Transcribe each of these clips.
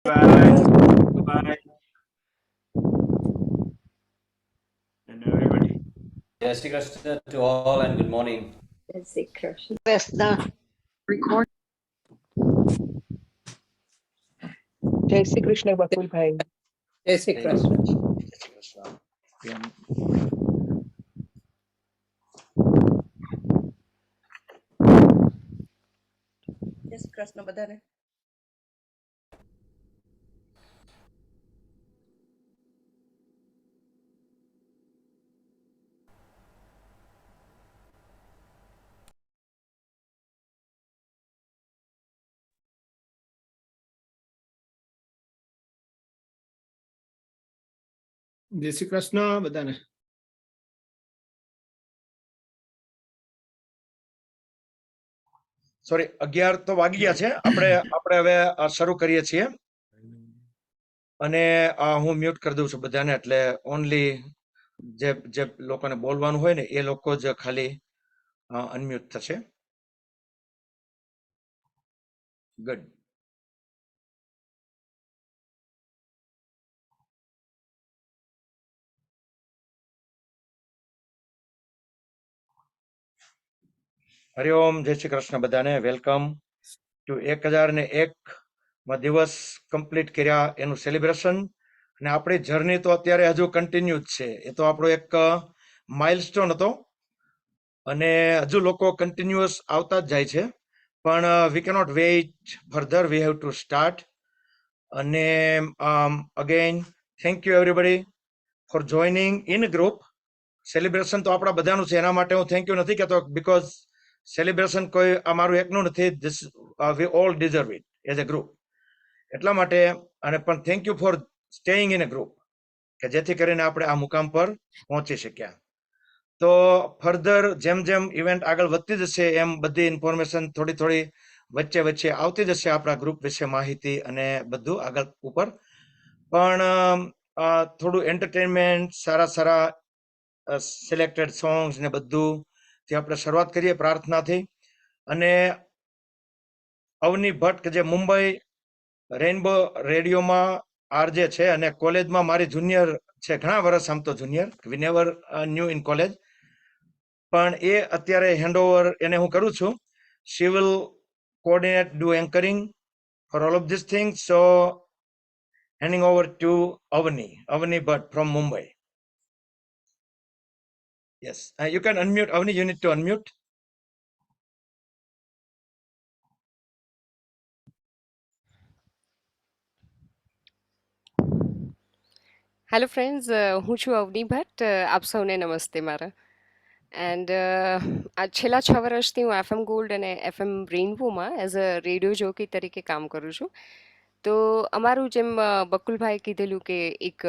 Bye. Bye. And everybody. Jai Shri Krishna to all and good morning. Jai Shri Krishna. Krishna. Record. જય Shri Krishna Bakulbhai. Jai Shri Krishna. Jai Shri Krishna. જય શ્રી કૃષ્ણ બધાને. જય શ્રી કૃષ્ણ બધાને. Sorry 11 તો વાગી ગયા છે. આપણે હવે શરૂ કરીએ છીએ અને હું મ્યુટ કરી દઉં છું બધાને, એટલે ઓનલી જે લોકોને બોલવાનું હોય ને એ લોકો જ ખાલી અનમ્યુટ થશે. ગુડ. હરિઓમ, જય શ્રી કૃષ્ણ બધાને. વેલકમ ટુ 1001 દિવસ કમ્પ્લીટ કર્યા એનું સેલિબ્રેશન. અને આપણી જર્ની તો અત્યારે હજુ કન્ટિન્યુ જ છે. એ તો આપણો એક માઇલસ્ટોન હતો અને હજુ લોકો કન્ટિન્યુઅસ આવતા જ જાય છે. પણ we cannot wait further, we have to start. અને again thank you everybody for joining in group. Celebration તો આપણા બધાનું છે, એના માટે હું થેન્ક યુ નથી કહેતો, બિકોઝ સેલિબ્રેશન કોઈ અમારું એકનું નથી. This we all deserve it as a group. એટલા માટે અને પણ thank you for staying in A group, કે જેથી કરીને આપણે આ મુકામ પર પહોંચી શક્યા. તો ફર્ધર જેમ જેમ ઇવેન્ટ આગળ વધતી જશે એમ બધી ઇન્ફોર્મેશન થોડી વચ્ચે વચ્ચે આવતી જશે, આપણા ગ્રુપ વિશે માહિતી અને બધું આગળ ઉપર. પણ થોડું એન્ટરટેનમેન્ટ, સારા સિલેક્ટેડ સોંગ્સ ને બધું થી આપણે શરૂઆત કરીએ પ્રાર્થનાથી. અને અવની ભટ્ટ કે જે મુંબઈ રેઇનબો રેડિયોમાં આરજે છે અને કોલેજમાં મારી જુનિયર છે, ઘણા વર્ષ આમ તો junior, we never knew in college, પણ એ અત્યારે હેન્ડઓવર એને હું કરું છું. She will coordinate, do anchoring for all of this things. So handing over to Avni Bhatt from Mumbai. Yes, you can unmute. Avni, you need to unmute. Hello friends, હું છું અવની ભટ્ટ. આપ સૌને નમસ્તે મારા. એન્ડ આ છેલ્લા 6 વર્ષથી હું એફએમ ગોલ્ડ અને એફએમ રેઇનબોમાં એઝ અ રેડિયો જોકી તરીકે કામ કરું છું. તો અમારું જેમ બકુલભાઈ કીધેલું કે એક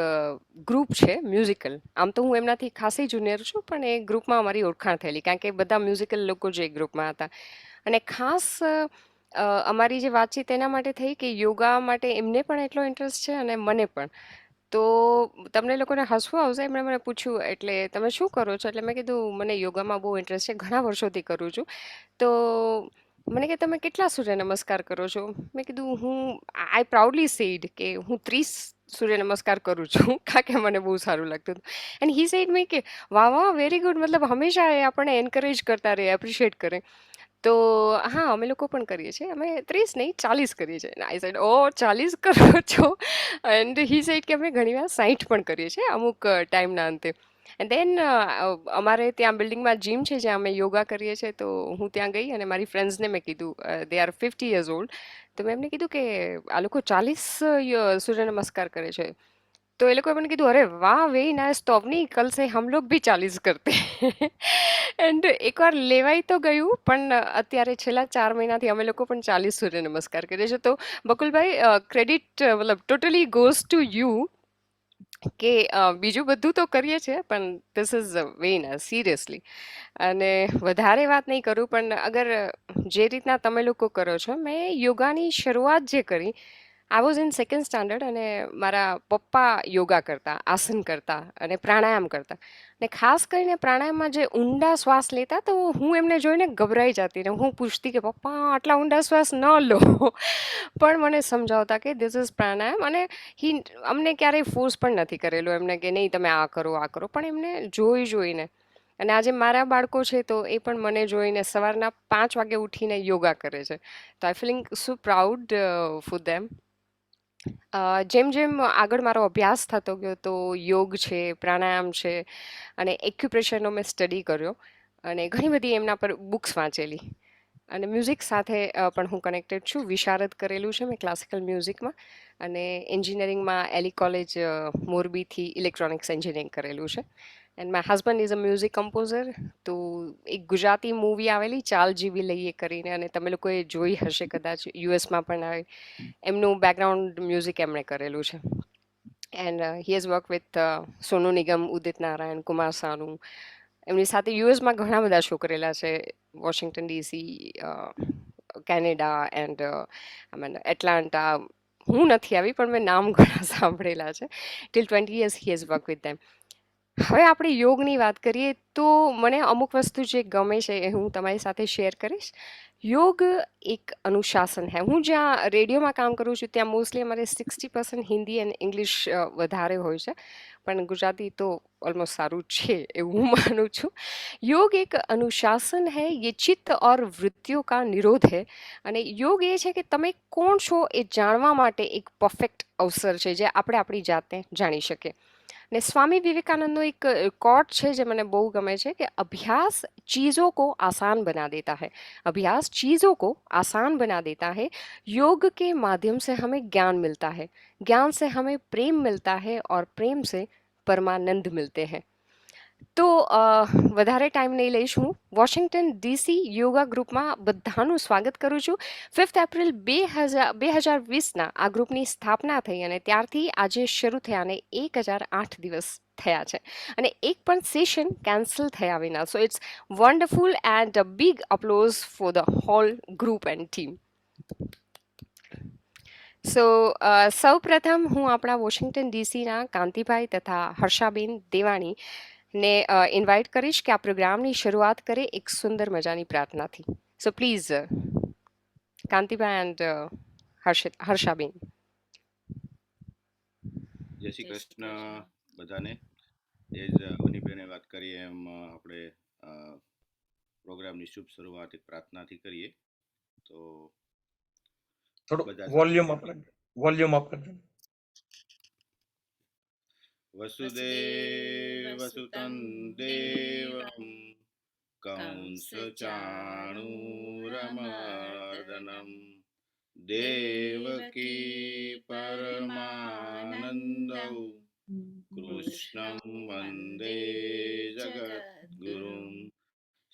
ગ્રુપ છે મ્યુઝિકલ. આમ તો હું એમનાથી ખાસી જુનિયર છું, પણ એ ગ્રુપમાં અમારી ઓળખાણ થયેલી કારણ કે બધા મ્યુઝિકલ લોકો જે ગ્રુપમાં હતા. અને ખાસ અમારી જે વાતચીત એના માટે થઈ કે યોગા માટે એમને પણ એટલો ઇન્ટરેસ્ટ છે અને મને પણ. તો તમને લોકોને હસવું આવશે, એમણે મને પૂછ્યું એટલે તમે શું કરો છો, એટલે મેં કીધું મને યોગામાં બહુ ઇન્ટરેસ્ટ છે, ઘણા વર્ષોથી કરું છું. તો મને કે તમે કેટલા સૂર્ય નમસ્કાર કરો છો? મેં કીધું હું આઈ પ્રાઉડલી સેડ કે હું 30 સૂર્ય નમસ્કાર કરું છું કારણ કે મને બહુ સારું લાગતું હતું. એન્ડ હી સેડ મી કે વાહ વાહ વેરી ગુડ, મતલબ હંમેશા એ આપણને એન્કરેજ કરતા રહે, એપ્રિશિએટ કરે. તો હા, અમે લોકો પણ કરીએ છીએ. અમે 30 નહીં 40 કરીએ છીએ. આઈ સેડ ઓ 40 કરો છો? એન્ડ હી સેડ કે અમે ઘણીવાર 60 પણ કરીએ છીએ અમુક ટાઈમના અંતે. એન્ડ દેન અમારે ત્યાં બિલ્ડિંગમાં જીમ છે જ્યાં અમે યોગા કરીએ છીએ. તો હું ત્યાં ગઈ અને મારી ફ્રેન્ડ્સને મેં કીધું, દે આર 50 યર્સ ઓલ્ડ. તો મેં એમને કીધું કે આ લોકો 40 સૂર્ય નમસ્કાર કરે છે. તો એ લોકોએ મને કીધું, અરે વાહ વેરી નાઇસ, તો અવની કલ સે હમ લોગ ભી 40 કરતે. એન્ડ એકવાર લેવાઈ તો ગયું, પણ અત્યારે છેલ્લા 4 મહિનાથી અમે લોકો પણ 40 સૂર્ય નમસ્કાર કરીએ છીએ. તો બકુલભાઈ, ક્રેડિટ મતલબ ટોટલી ગોઝ ટુ યુ કે બીજું બધું તો કરીએ છીએ, પણ this is very nice seriously. અને વધારે વાત નહીં કરું, પણ અગર જે રીતના તમે લોકો કરો છો, મેં યોગાની શરૂઆત જે કરી I was in second standard અને મારા પપ્પા યોગા કરતા, આસન કરતા અને પ્રાણાયામ કરતા. ને ખાસ કરીને પ્રાણાયામમાં જે ઊંડા શ્વાસ લેતા તો હું એમને જોઈને ગભરાઈ જતી ને હું પૂછતી કે પપ્પા આટલા ઊંડા શ્વાસ ન લો. પણ મને સમજાવતા કે ધીસ ઇઝ પ્રાણાયામ. અને હી અમને ક્યારેય ફોર્સ પણ નથી કરેલો એમને કે નહીં તમે આ કરો આ કરો, પણ એમને જોઈને અને આજે મારા બાળકો છે તો એ પણ મને જોઈને સવારના 5 વાગે ઉઠીને યોગા કરે છે. તો I feeling so proud for them. જેમ જેમ આગળ મારો અભ્યાસ થતો ગયો તો યોગ છે, પ્રાણાયામ છે અને એક્યુપ્રેશરનો મેં સ્ટડી કર્યો અને ઘણી બધી એમના પર બુક્સ વાંચેલી. અને મ્યુઝિક સાથે પણ હું કનેક્ટેડ છું. વિશારદ કરેલું છે મેં ક્લાસિકલ મ્યુઝિકમાં અને એન્જિનિયરિંગમાં એલી કોલેજ મોરબીથી ઇલેક્ટ્રોનિક્સ એન્જિનિયરિંગ કરેલું છે. And my husband is a music composer. તો એક ગુજરાતી મૂવી આવેલી ચાલ જીવી લઈએ કરીને, અને તમે લોકોએ જોઈ હશે કદાચ, યુએસમાં પણ આવે. એમનું બેકગ્રાઉન્ડ મ્યુઝિક એમણે કરેલું છે. And he has work with Sonu Nigam, Udit Narayan, Kumar Sanu. એમની સાથે યુએસમાં ઘણા બધા શો કરેલા છે. Washington DC, Canada and I mean Atlanta. હું નથી આવી પણ મેં નામ ઘણા સાંભળેલા છે. Till 20 years he has work with them. હવે આપણે યોગની વાત કરીએ તો મને અમુક વસ્તુ જે ગમે છે એ હું તમારી સાથે શેર કરીશ. યોગ એક અનુશાસન હે. હું જ્યાં રેડિયોમાં કામ કરું છું ત્યાં મોસ્ટલી અમારે 60% હિન્દી અને ઇંગ્લિશ વધારે હોય છે, પણ ગુજરાતી તો ઓલમોસ્ટ સારું છે એવું હું માનું છું. योग एक अनुशासन है, ये चित्त और वृत्तियों का निरोध है. અને યોગ એ છે કે તમે કોણ છો એ જાણવા માટે એક પરફેક્ટ અવસર છે જે આપણે આપણી જાતને જાણી શકીએ. ને સ્વામી વિવેકાનંદનો એક કોટ છે જે મને બહુ ગમે છે કે અભ્યાસ चीज़ों को आसान बना देता है, अभ्यास चीज़ों को आसान बना देता है. योग के माध्यम से हमें ज्ञान मिलता है, ज्ञान से हमें प्रेम मिलता है और प्रेम से परमानंद मिलते हैं. તો વધારે ટાઈમ નહીં લઈશ. હું વોશિંગ્ટન ડીસી યોગા ગ્રુપમાં બધાનું સ્વાગત કરું છું. 5 એપ્રિલ 2020ના આ ગ્રુપની સ્થાપના થઈ અને ત્યારથી આજે શરૂ થયાને 1008 દિવસ થયા છે અને એક પણ સેશન કેન્સલ થયા વિના. So it's wonderful and a big applause for the whole group and team. So સૌ પ્રથમ હું આપણા વોશિંગ્ટન ડીસીના કાંતિભાઈ તથા હર્ષાબેન દેવાણી ને ઇન્વાઇટ કરીશ કે આ પ્રોગ્રામની શરૂઆત કરે એક સુંદર મજાની પ્રાર્થનાથી. So please Kantibhai and Harshaben. જય શ્રી કૃષ્ણ બધાને. એ જ અનિબેને વાત કરીએ એમ આપણે પ્રોગ્રામની શુભ શરૂઆત એક પ્રાર્થનાથી કરીએ. તો થોડું વોલ્યુમ અપ કરજો. વસુદેવ સુતં દેવં કંસચાણૂરમર્દનમ દેવકી પરમાનંદૌ કૃષ્ણં વંદે જગદ્ગુરું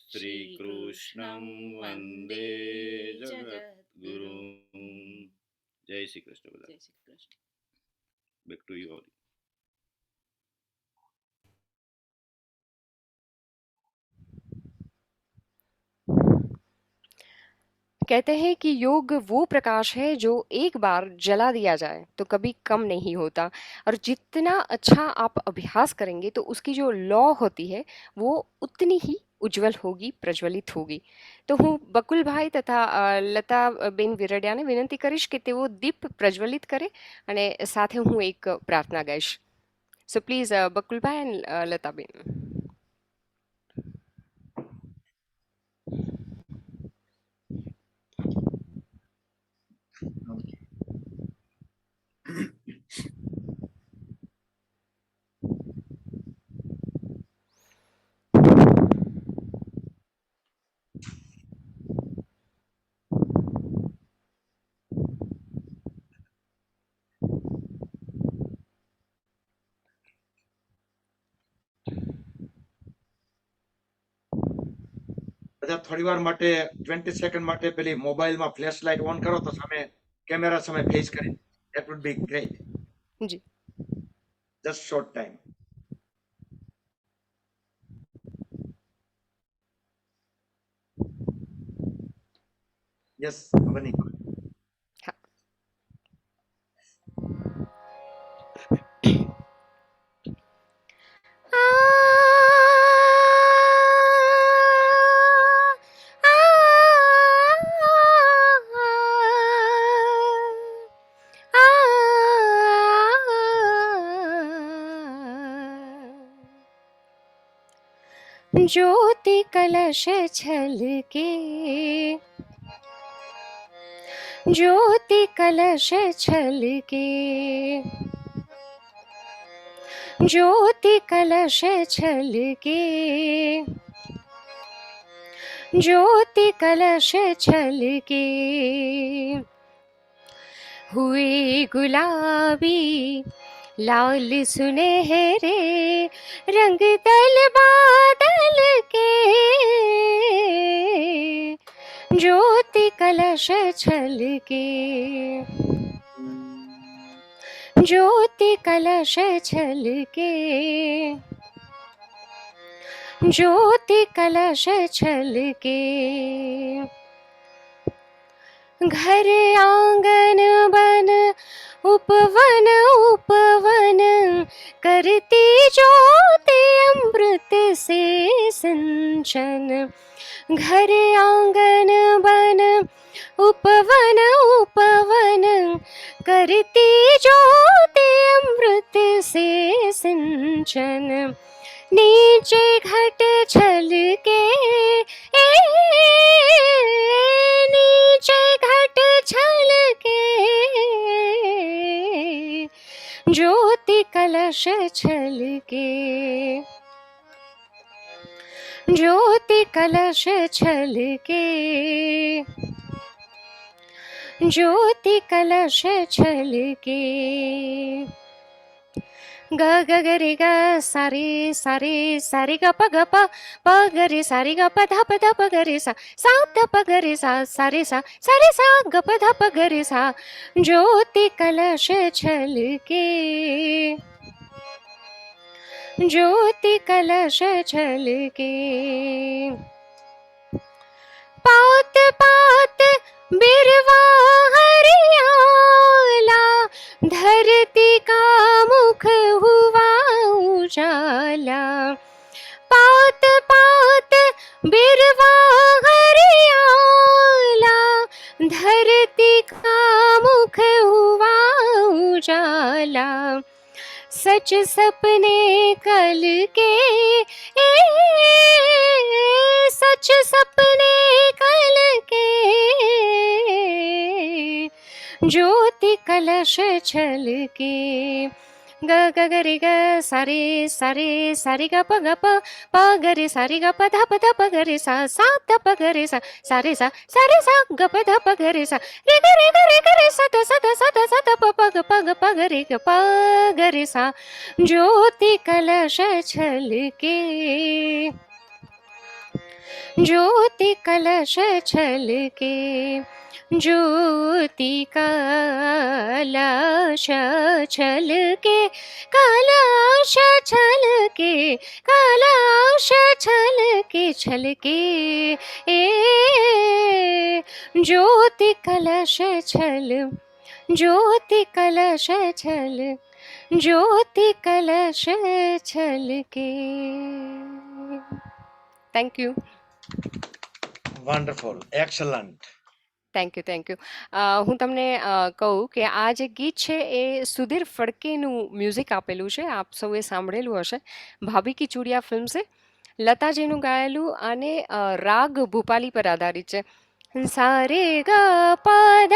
શ્રીકૃષ્ણં વંદે જગદ્ગુરું. જય શ્રી કૃષ્ણ બધા. Back to you all. कहते हैं कि योग वो प्रकाश है जो एक बार जला दिया जाए तो कभी कम नहीं होता, और जितना अच्छा आप अभ्यास करेंगे तो उसकी जो लौ होती है वो उतनी ही ઉજ્જવલ હોગી, પ્રજ્વલિત હોગી. તો હું બકુલભાઈ તથા લતાબેન વિરડિયાને વિનંતી કરીશ કે તેઓ દીપ પ્રજ્વલિત કરે અને સાથે હું એક પ્રાર્થના ગાઈશ. So please Bakulbhai and Lataben. બધા થોડી વાર માટે 20 સેકન્ડ માટે પેલી મોબાઈલમાં ફ્લેશ લાઇટ ઓન કરો તો સામે કેમેરા સામે ફેસ કરી. That would be great. G. Just short time. Yes, Avani. હા. ज्योति कलश छलके, ज्योति कलश छलके, ज्योति कलश छलके, ज्योति कलश छलके। हुए गुलाबी लाल सुनहरे रंग तल बादल के, ज्योति कलश छलके, ज्योति कलश छलके, ज्योति कलश छलके। घर आंगन बन उपवन उपवन करती ज्योति अमृत से सिंचन। घर आंगन बन उपवन उपवन करती ज्योति अमृत से सिंचन। नीचे घट छलके, नीचे घट छलके, ज्योति कलश छलके, ज्योति कलश छलके, ज्योति कलश छलके। ग ग ग रे ग सारे सारे सारे ग प ग रे सारे ग प ध प ग रे सा ध प ग रे सा सारे सा ग प ध प ग रे सा। ज्योति कलश छलके, ज्योति कलश छलके। पात पात बिरवा हरियाला, धरती का मुख हुआ उजाला। पात पात बिरवा हरियाला, धरती का मुख हुआ उजाला। सच सपने कल के, सच सपने कल के, ज्योति कलश छलके। ग ग ग रे ग सारे सारे सारे ग प ग रे सारे ग प ध प ग रे सा ध प ग रे सा सारे सा ग प ध प ग रे सा रे ग रे ग रे ग रे सा ध प ग रे ग प ग रे सा। ज्योति कलश छलके, ज्योति कलश छलके, ज्योति कलश छलके, कलश छलके, कलश छलके छलके। ज्योति कलश छल, ज्योति कलश छल, ज्योति कलश छलके। Thank you. Wonderful, excellent. Thank you thank you. હું તમને કહું કે આ જે ગીત છે એ સુધીર ફડકેનું મ્યુઝિક આપેલું છે, આપ સૌએ સાંભળેલું હશે. ભાભી કી ચૂડિયા ફિલ્મ છે, લતાજીનું ગાયેલું, અને રાગ ભૂપાલી પર આધારિત છે. સારે ગ પદ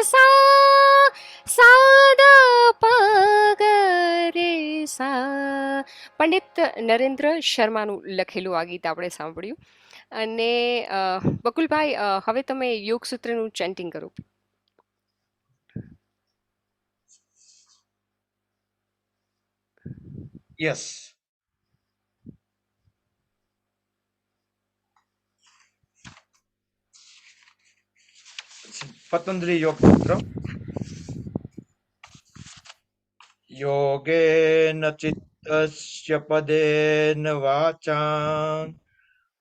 સા સાદા પગ રે સા. પંડિત નરેન્દ્ર શર્માનું લખેલું આ ગીત આપણે સાંભળ્યું. અને બકુલભાઈ, હવે તમે યોગસૂત્રનું ચેન્ટિંગ કરો. યસ. પતંજલિ યોગ સૂત્ર. યોગેન ચિત્તસ્ય પદેન વાચાં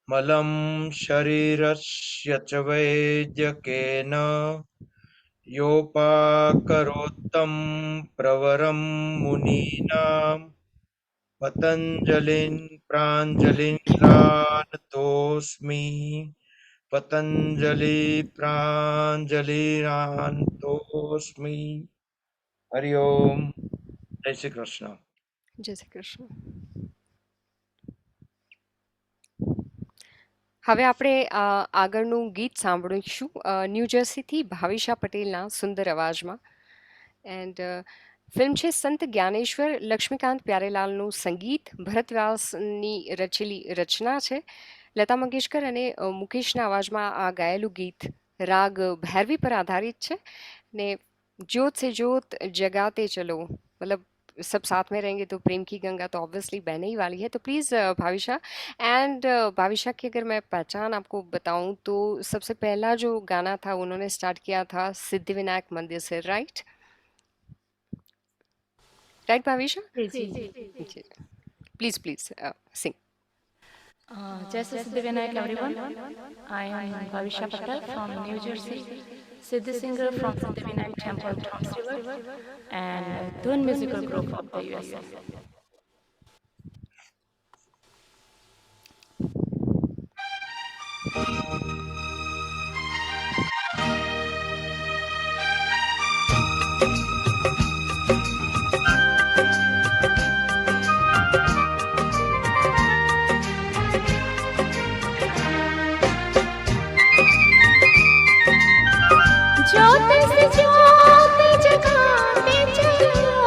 મલમ શરીરસ્ય ચ વૈદ્યકેન યોપાકરોત્તમ પ્રવરમ મુનીનાં પતંજલિં પ્રાഞ്જલિરાનતોસ્મિ. પતંજલિ પ્રાഞ്જલિરાનતોસ્મિ. હરિ ઓમ. જય શ્રી કૃષ્ણ. જય શ્રી કૃષ્ણ. હવે આપણે આગળનું ગીત સાંભળીશું ન્યૂ જર્સીથી ભાવિશા પટેલના સુંદર અવાજમાં. એન્ડ ફિલ્મ છે સંત જ્ઞાનેશ્વર, લક્ષ્મીકાંત પ્યારેલાલનું સંગીત, ભરત વ્યાસની રચેલી રચના છે. લતા મંગેશકર અને મુકેશના અવાજમાં આ ગાયેલું ગીત રાગ ભૈરવી પર આધારિત છે ને जोत से जोत जगाते चलो, मतलब सब साथ में रहेंगे तो प्रेम की गंगा तो ऑब्वियसली बहने ही वाली है. तो प्लीज़ भाविशा, एंड भाविशा की अगर मैं पहचान आपको बताऊं तो सबसे पहला जो गाना था उन्होंने स्टार्ट किया था सिद्धिविनायक मंदिर से, right right Bhavisha? Please please sing. Jai Shri Siddhivinayak everyone. I am Bhavisha Patel from New Jersey, Siddhi singer from Siddhivinayak Temple, Toms River, and Dhun musical group of the USA. ज्योत से ज्योत जगाते चलो,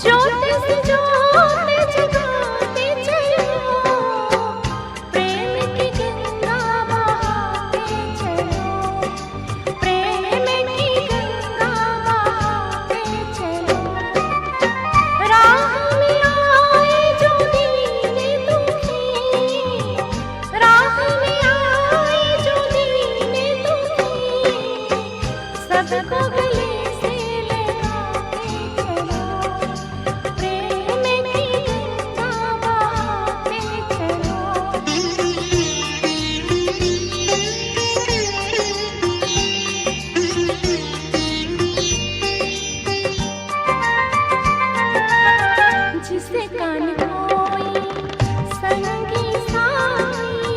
ज्योत से ज्योत जगाते चलो, प्रेम की गंगा बहाते चलो, प्रेम की गंगा बहाते चलो, राह में आए जो दीन दुखी, राह में आए जो दीन दुखी, सबको गले से लगाते चलो, प्रेम की गंगा बहाते चलो. जिसे कान कोई संगी साई,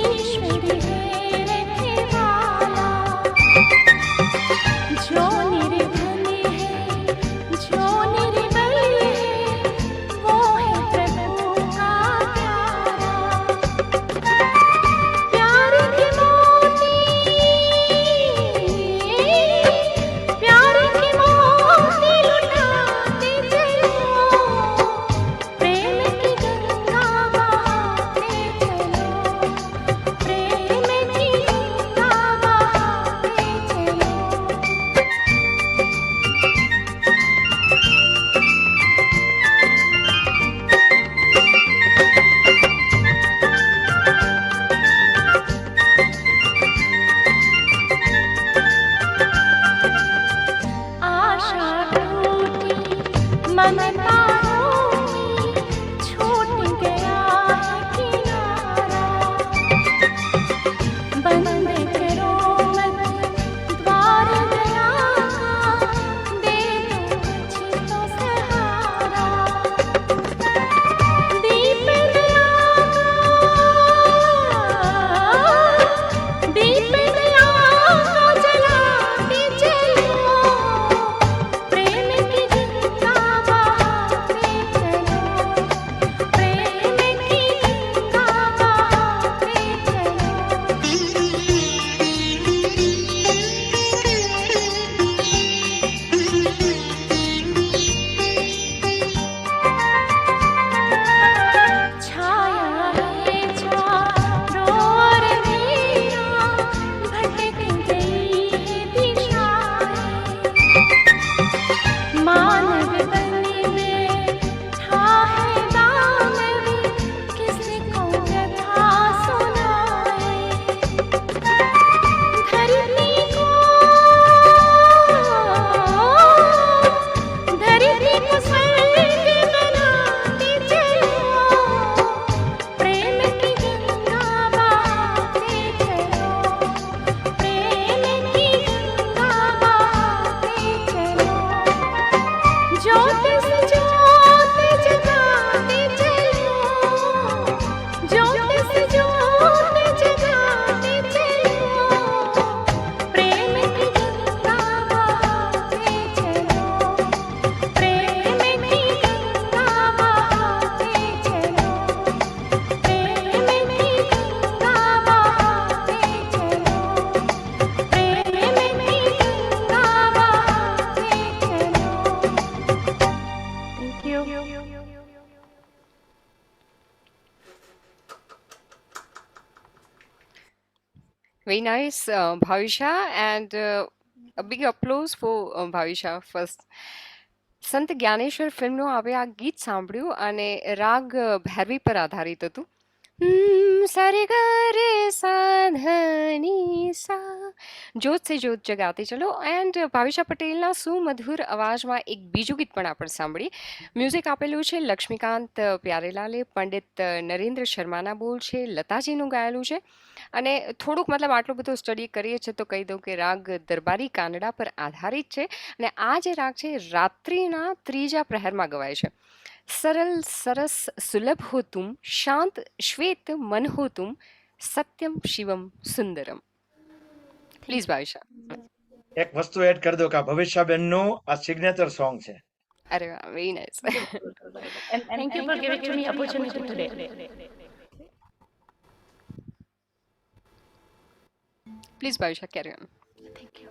ईश्वर है रखवाला, जो निर्धन है, जो निर्बल है, वो है प्रभु का प्यारा. प्यार की मोती, प्यार की मोती लुटाते चलो, प्रेम की गंगा बहाते चलो, प्रेम की गंगा बहाते चलो. आशा टूटी, ममता रोई, छूट गया है किनारा, बंद करो मत द्वार दया का, दे दो मुझे तो सहारा. दीप दया का, दीप दया का जलाते चलो, प्रेम की गंगा बहाते चलो, प्रेम की गंगा बहाते चलो. छाया है चारों ओर मेरा, भटक गई है दिशाएं, मानव बन बैठा है दानव, किसको व्यथा सुनाए. धरती को, धरती को स्वर्ग बनाते चलो, प्रेम की गंगा बहाते चलो, प्रेम की गंगा बहाते चलो. ज्योत से ज्योत जगाते चलो, ज्योत से ज्योत जगाते चलो, प्रेम की गंगा बहाते चलो, प्रेम की गंगा बहाते चलो, प्रेम की Ganga Very nice, Bhavisha, and a big applause for Bhavisha first. સંત જ્ઞાનેશ્વર ફિલ્મનું આપણે આ ગીત સાંભળ્યું અને રાગ ભૈરવી પર આધારિત હતું. સારે ગ રે સા ધ ની સા, જોત સે જોત જગાતે ચલો. એન્ડ ભાવિશા પટેલના સુમધુર અવાજમાં એક બીજું ગીત પણ આપણે સાંભળીએ. મ્યુઝિક આપેલું છે લક્ષ્મીકાંત પ્યારેલાલે, પંડિત નરેન્દ્ર શર્માના બોલ છે, લતાજીનું ગાયેલું છે. અને થોડુંક મતલબ આટલું બધું સ્ટડી કરીએ છીએ તો કહી દઉં કે રાગ દરબારી કાનડા પર આધારિત છે. અને આ જે રાગ છે રાત્રિના ત્રીજા પ્રહરમાં ગવાય છે. સરલ સરસ સુલભ હો તુમ, શાંત શ્વેત મન હો તુમ, સત્યમ શિવમ સુંદરમ. પ્લીઝ ભાવિશા. એક વસ્તુ એડ કરી દો કે આ ભવિષ્યાબેનનું આ સિગ્નેચર સોંગ છે. અરે વાહ, very nice. And thank you for giving to me opportunity today. Please Bhavisha, carry on. Thank you.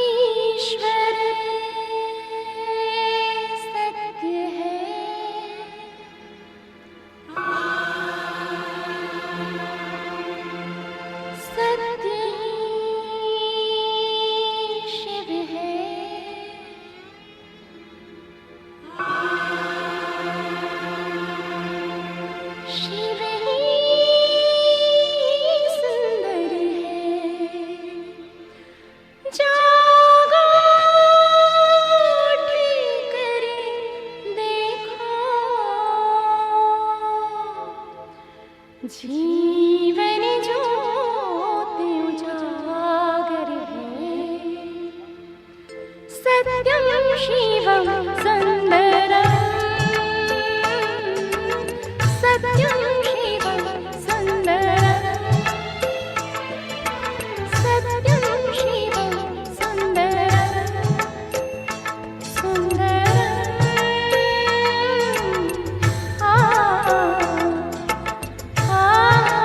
ईश्वर सत्य है, सत्य ही शिव है, शिव ही सुंदर है. जागो उठ कर देखो, जीवन ज्योत उजागर है. सत्यम शिवम सुंदरम, सत्यम शिवम सुंदरम, सत्यम शिवम सुंदरम, सुंदरम. आ आ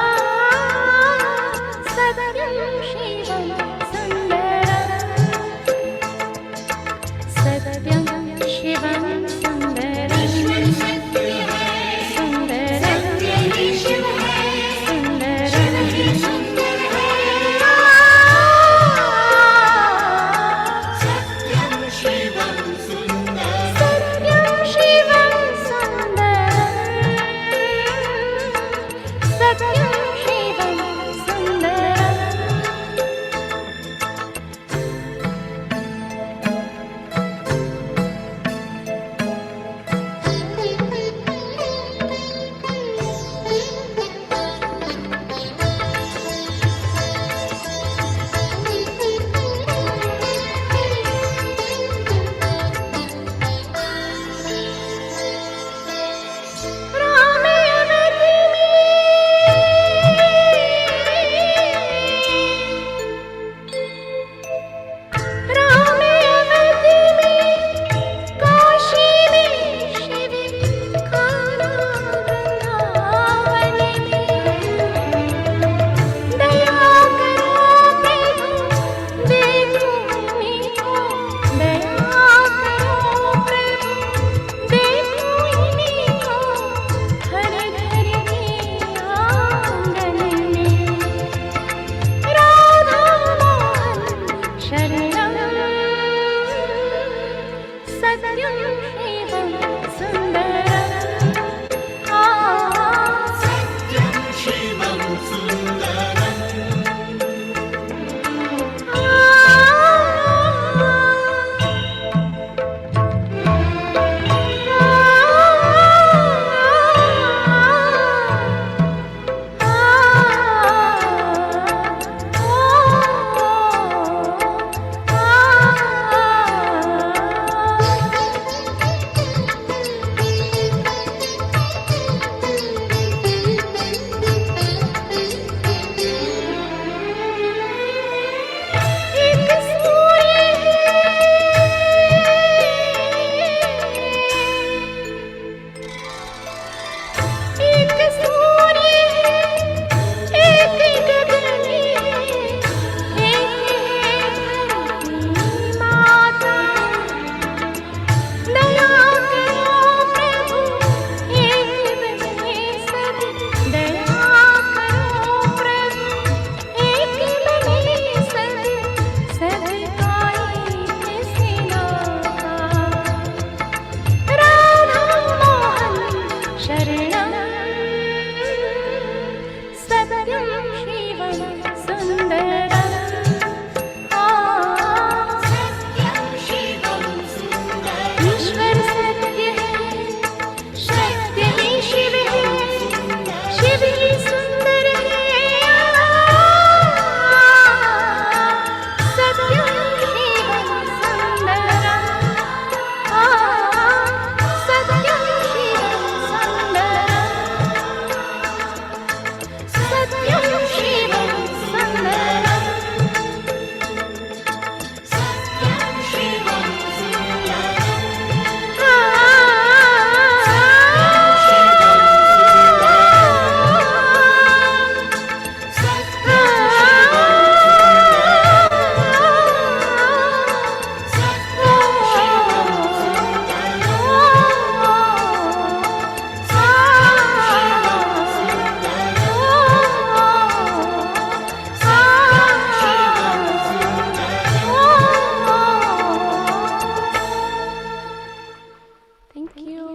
you.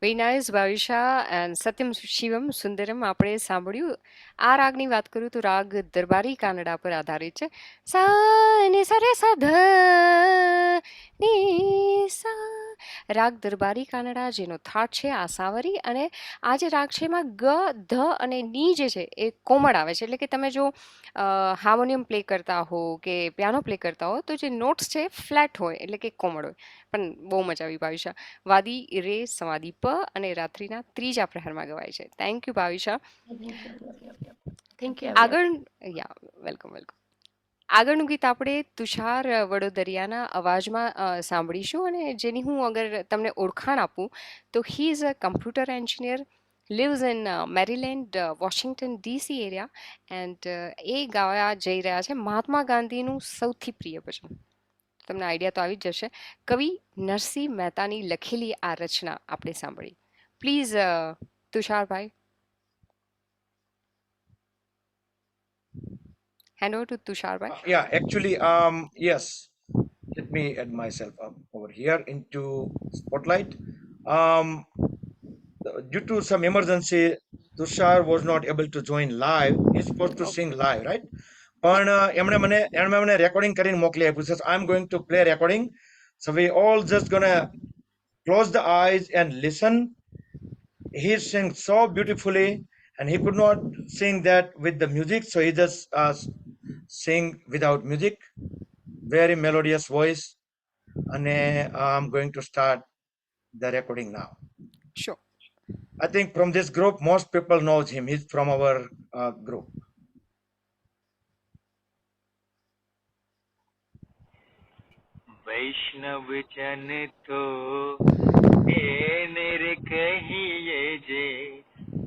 Very nice Bhavisha and Satyam Shivam Sundaram આપણે સાંભળ્યું. આ રાગની વાત કરું તો રાગ દરબારી કાનડા પર આધારિત છે. સા ને સરે સા ધ ની સા. રાગ દરબારી કાનડા જેનો થાટ છે આસાવરી, અને આ જે રાગ છે એમાં ગ ધ અને ની જે છે એ કોમળ આવે છે. એટલે કે તમે જો હાર્મોનિયમ પ્લે કરતા હો કે પિયાનો પ્લે કરતા હો તો જે નોટ્સ છે ફ્લેટ હોય, એટલે કે કોમળ હોય. પણ બહુ મજા આવી ભાવિશા. વાદી રે સમાધિ પ અને રાત્રિના ત્રીજા પ્રહરમાં ગવાય છે. Thank you Bhavisha. Thank you, everyone. આગળ યા વેલકમ વેલકમ. આગળનું ગીત આપણે તુષાર વડોદરિયાના અવાજમાં સાંભળીશું, અને જેની હું અગર તમને ઓળખાણ આપું તો he is a computer engineer, lives in Maryland, Washington DC area, and એ ગાવા જઈ રહ્યા છે મહાત્મા ગાંધીનું સૌથી પ્રિય ભજન. તમને આઈડિયા તો આવી જ જશે. કવિ નરસિંહ મહેતાની લખેલી આ રચના આપણે સાંભળી. Please Tusharbhai, hand over to Tusharbhai. Yeah, actually, yes. Let me add myself up over here into spotlight. Um, due to some emergency, Tushar was not able to join live. He's supposed to sing live, right? પણ એમણે મને recording કરીને મોકલી આપ્યું છે. I'm going to play recording. So we all just gonna close the eyes and listen. He sings so beautifully, and he could not sing that with the music, so he just sing without music. Very melodious voice. And I'm going to start the recording now. Sure. I think from this group, most people knows him. He's from our group. वैष्णव जन तो एने रे कहिए जे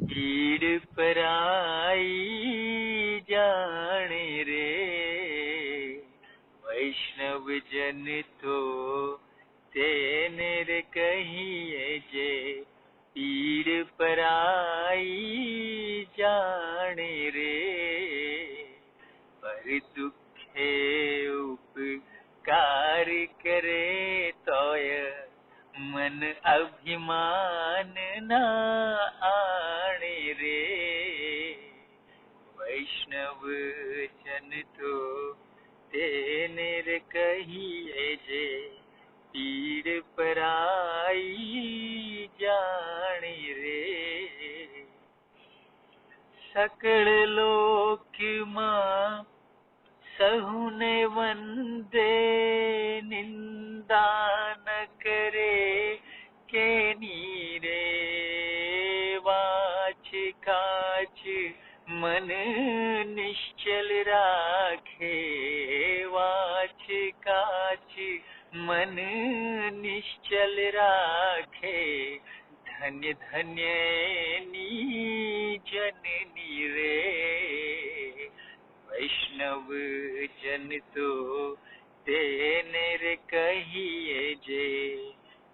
पीड़ पराई जाने रे. वैष्णव जन तो तेने रे कहिए जे पीड़ पराई जाने रे. पर दुखे उपकार करे तोय मन अभिमान ना आणे रे. वैष्णव जन तो तेने रे कहिए जे पीड़ पराई जाने रे. सकल लोक मां सहुने वंदे निंदा न करे के नीरे. वाच काच मन निश्चल राखे. वाच काच मन निश्चल राखे. धन्य धन्य नी जननी रे. वैष्णव जन तो तेने रे कहिए जे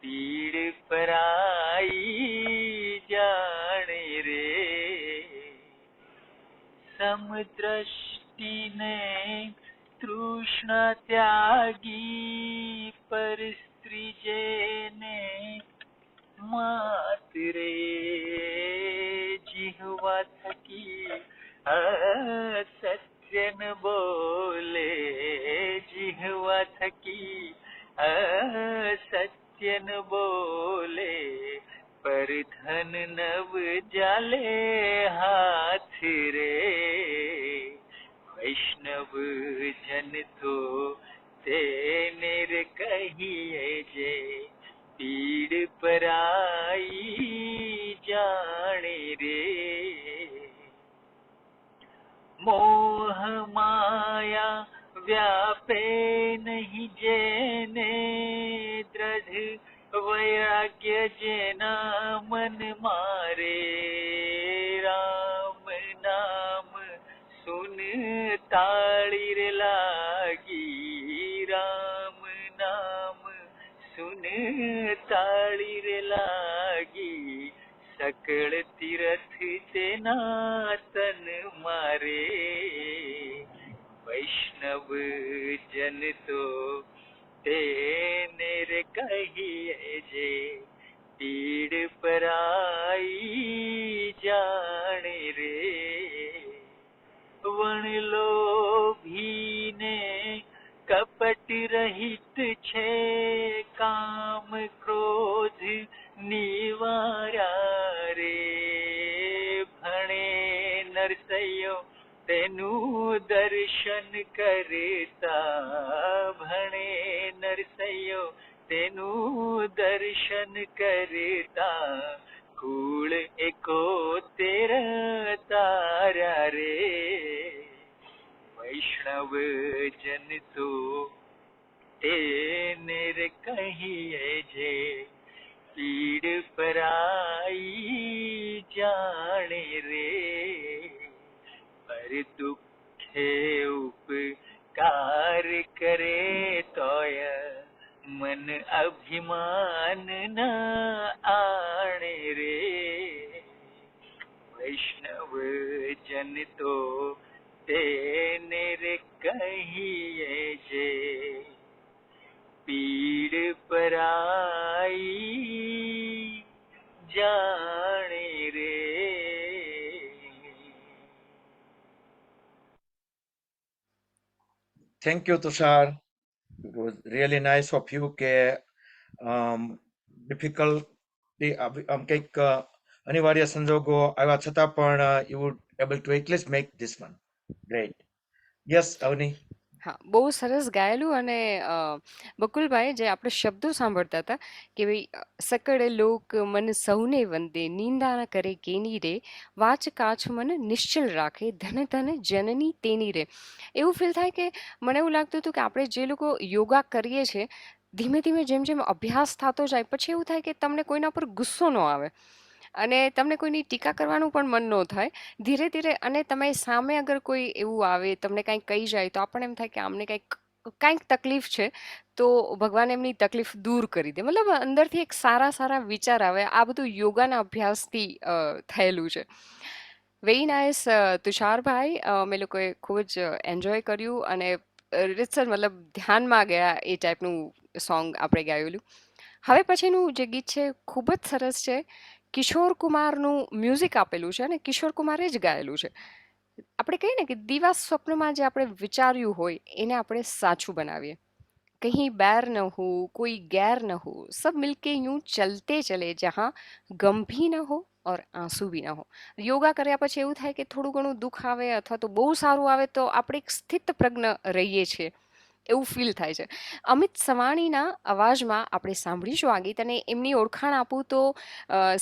पीड़ पराई जाने रे. समदृष्टि ने तृष्णा त्यागी पर स्त्री जेने मात रे. जिह्वा थकी असत्य न बोले. जिह्वा थकी असत्य न बोले. पर धन नव जाले हाथ रे. वैष्णव जन तो तेने रे कहिए जे पीड़ पराई जाने रे. मोह माया व्यापे नहीं जेने दृढ़ वैराग्य जेना मन मारे. राम नाम सुन ताली रे लागी. राम नाम सुन ताली रे लागी. सकल तीरथ तेना तन मारे. वैष्णव जन तो तेने कहिए जे पीड़ पराई जाने रे वण लोभीने कपट रहित छे काम क्रोध निवारा रे भणे नरसैयो तेनु दर्शन करता भणे नरसैयो तेनु दर्शन करता कूल एको तेरा तारा रे वैष्णव जन तो तेने रे कहिए जे पीड़ पराई जाने रे पर दुखे उपकार करे तोय मन अभिमान न आणे रे वैष्णव जन तो तेने रे कहिए जे पीड़ पराई जाने रे thank you Tushar. It was really nice of you કે ડિફિકલ્ટી કંઈક અનિવાર્ય સંજોગો આવ્યા છતાં પણ you would able to at least make this one. Great. Yes, Avni. હા બહુ સરસ ગાયેલું અને બકુલભાઈ જે આપણે શબ્દો સાંભળતા હતા કે ભાઈ સકળ લોક મન સૌને વંદે નિંદા ન કરે કેની રે વાચ કાચ મન નિશ્ચલ રાખે ધન ધન જનની તેની રે એવું ફીલ થાય કે મને એવું લાગતું હતું કે આપણે જે લોકો યોગા કરીએ છીએ ધીમે ધીમે જેમ જેમ અભ્યાસ થતો જાય પછી એવું થાય કે તમને કોઈના પર ગુસ્સો ન આવે અને તમને કોઈની ટીકા કરવાનું પણ મન ન થાય ધીરે ધીરે અને તમે સામે અગર કોઈ એવું આવે તમને કાંઈક કહી જાય તો આપણને એમ થાય કે આમને કાંઈક તકલીફ છે તો ભગવાન એમની તકલીફ દૂર કરી દે મતલબ અંદરથી એક સારા સારા વિચાર આવે આ બધું યોગાના અભ્યાસથી થયેલું છે વેરી નાઇસ તુષારભાઈ અમે લોકોએ ખૂબ જ એન્જોય કર્યું અને રીતસર મતલબ ધ્યાનમાં ગયા એ ટાઈપનું સોંગ આપણે ગાયેલું હવે પછીનું જે ગીત છે ખૂબ જ સરસ છે કિશોર કુમારનું મ્યુઝિક આપેલું છે અને કિશોર કુમારે જ ગાયેલું છે આપણે કહીએ ને કે દિવા સ્વપ્નમાં જે આપણે વિચાર્યું હોય એને આપણે સાચું બનાવીએ कहीं बैर न हो कोई गैर न हो सब मिलके यूं चलते चले जहाँ गम भी न हो और આંસુ બી ન હો યોગા કર્યા પછી એવું થાય કે થોડું ઘણું દુઃખ આવે અથવા તો બહુ સારું આવે તો આપણે એક સ્થિત પ્રજ્ઞ રહીએ છીએ એવું ફીલ થાય છે અમિત સવાણીના અવાજમાં આપણે સાંભળીશું આ ગીત અને એમની ઓળખાણ આપું તો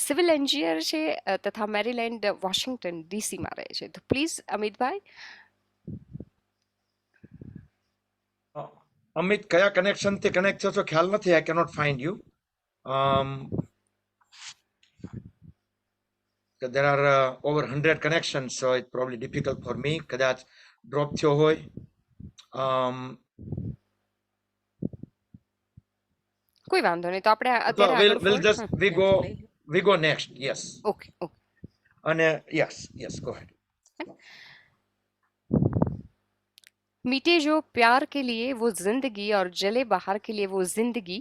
સિવિલ એન્જિનિયર છે તથા મેરીલેન્ડ વોશિંગ્ટન ડીસીમાં રહે છે તો પ્લીઝ અમિતભાઈ અમિત કયા કનેક્શન થી કનેક્ટ થયો છો ખ્યાલ નથી I cannot find you there are over 100 connections so it's probably difficult for me કદાચ ડ્રોપ થયો હોય કોઈ વાંધો નહીં તો આપણે અત્યારે we'll just we go next yes okay okay અને yes go ahead मिटे जो प्यार के लिए वो जिंदगी और जले बाहर के लिए वो जिंदगी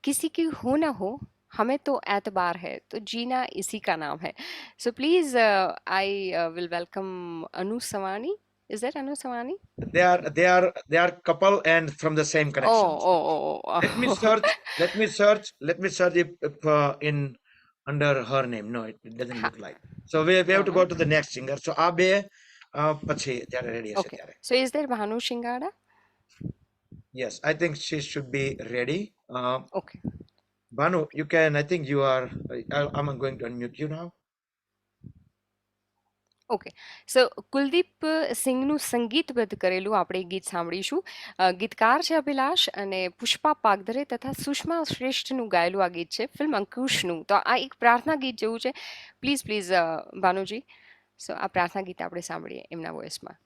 किसी की हो ना हो हमें तो एतबार है तो जीना इसी का नाम है so please I will welcome Anu Sawani is that Anu Savani? They are couple and from the same connection. Oh. Let me search if in under her name. No, it doesn't look like. So we have to go to the next singer. So abe પછી જ્યારે ready હશે ત્યારે. So is there Bhanu Shingada? Yes, I think she should be ready. Okay. Bhanu, you can. I think you are. I'm going to unmute you now. Okay so Kuldeep સિંઘનું સંગીતબદ્ધ કરેલું આપણે ગીત સાંભળીશું ગીતકાર છે અભિલાષ અને પુષ્પા પાગધરે તથા સુષ્મા શ્રેષ્ઠનું ગાયેલું આ ગીત છે ફિલ્મ અંકુશનું તો આ એક પ્રાર્થના ગીત જેવું છે પ્લીઝ ભાનુજી સો આ પ્રાર્થના ગીત આપણે સાંભળીએ એમના વોઇસમાં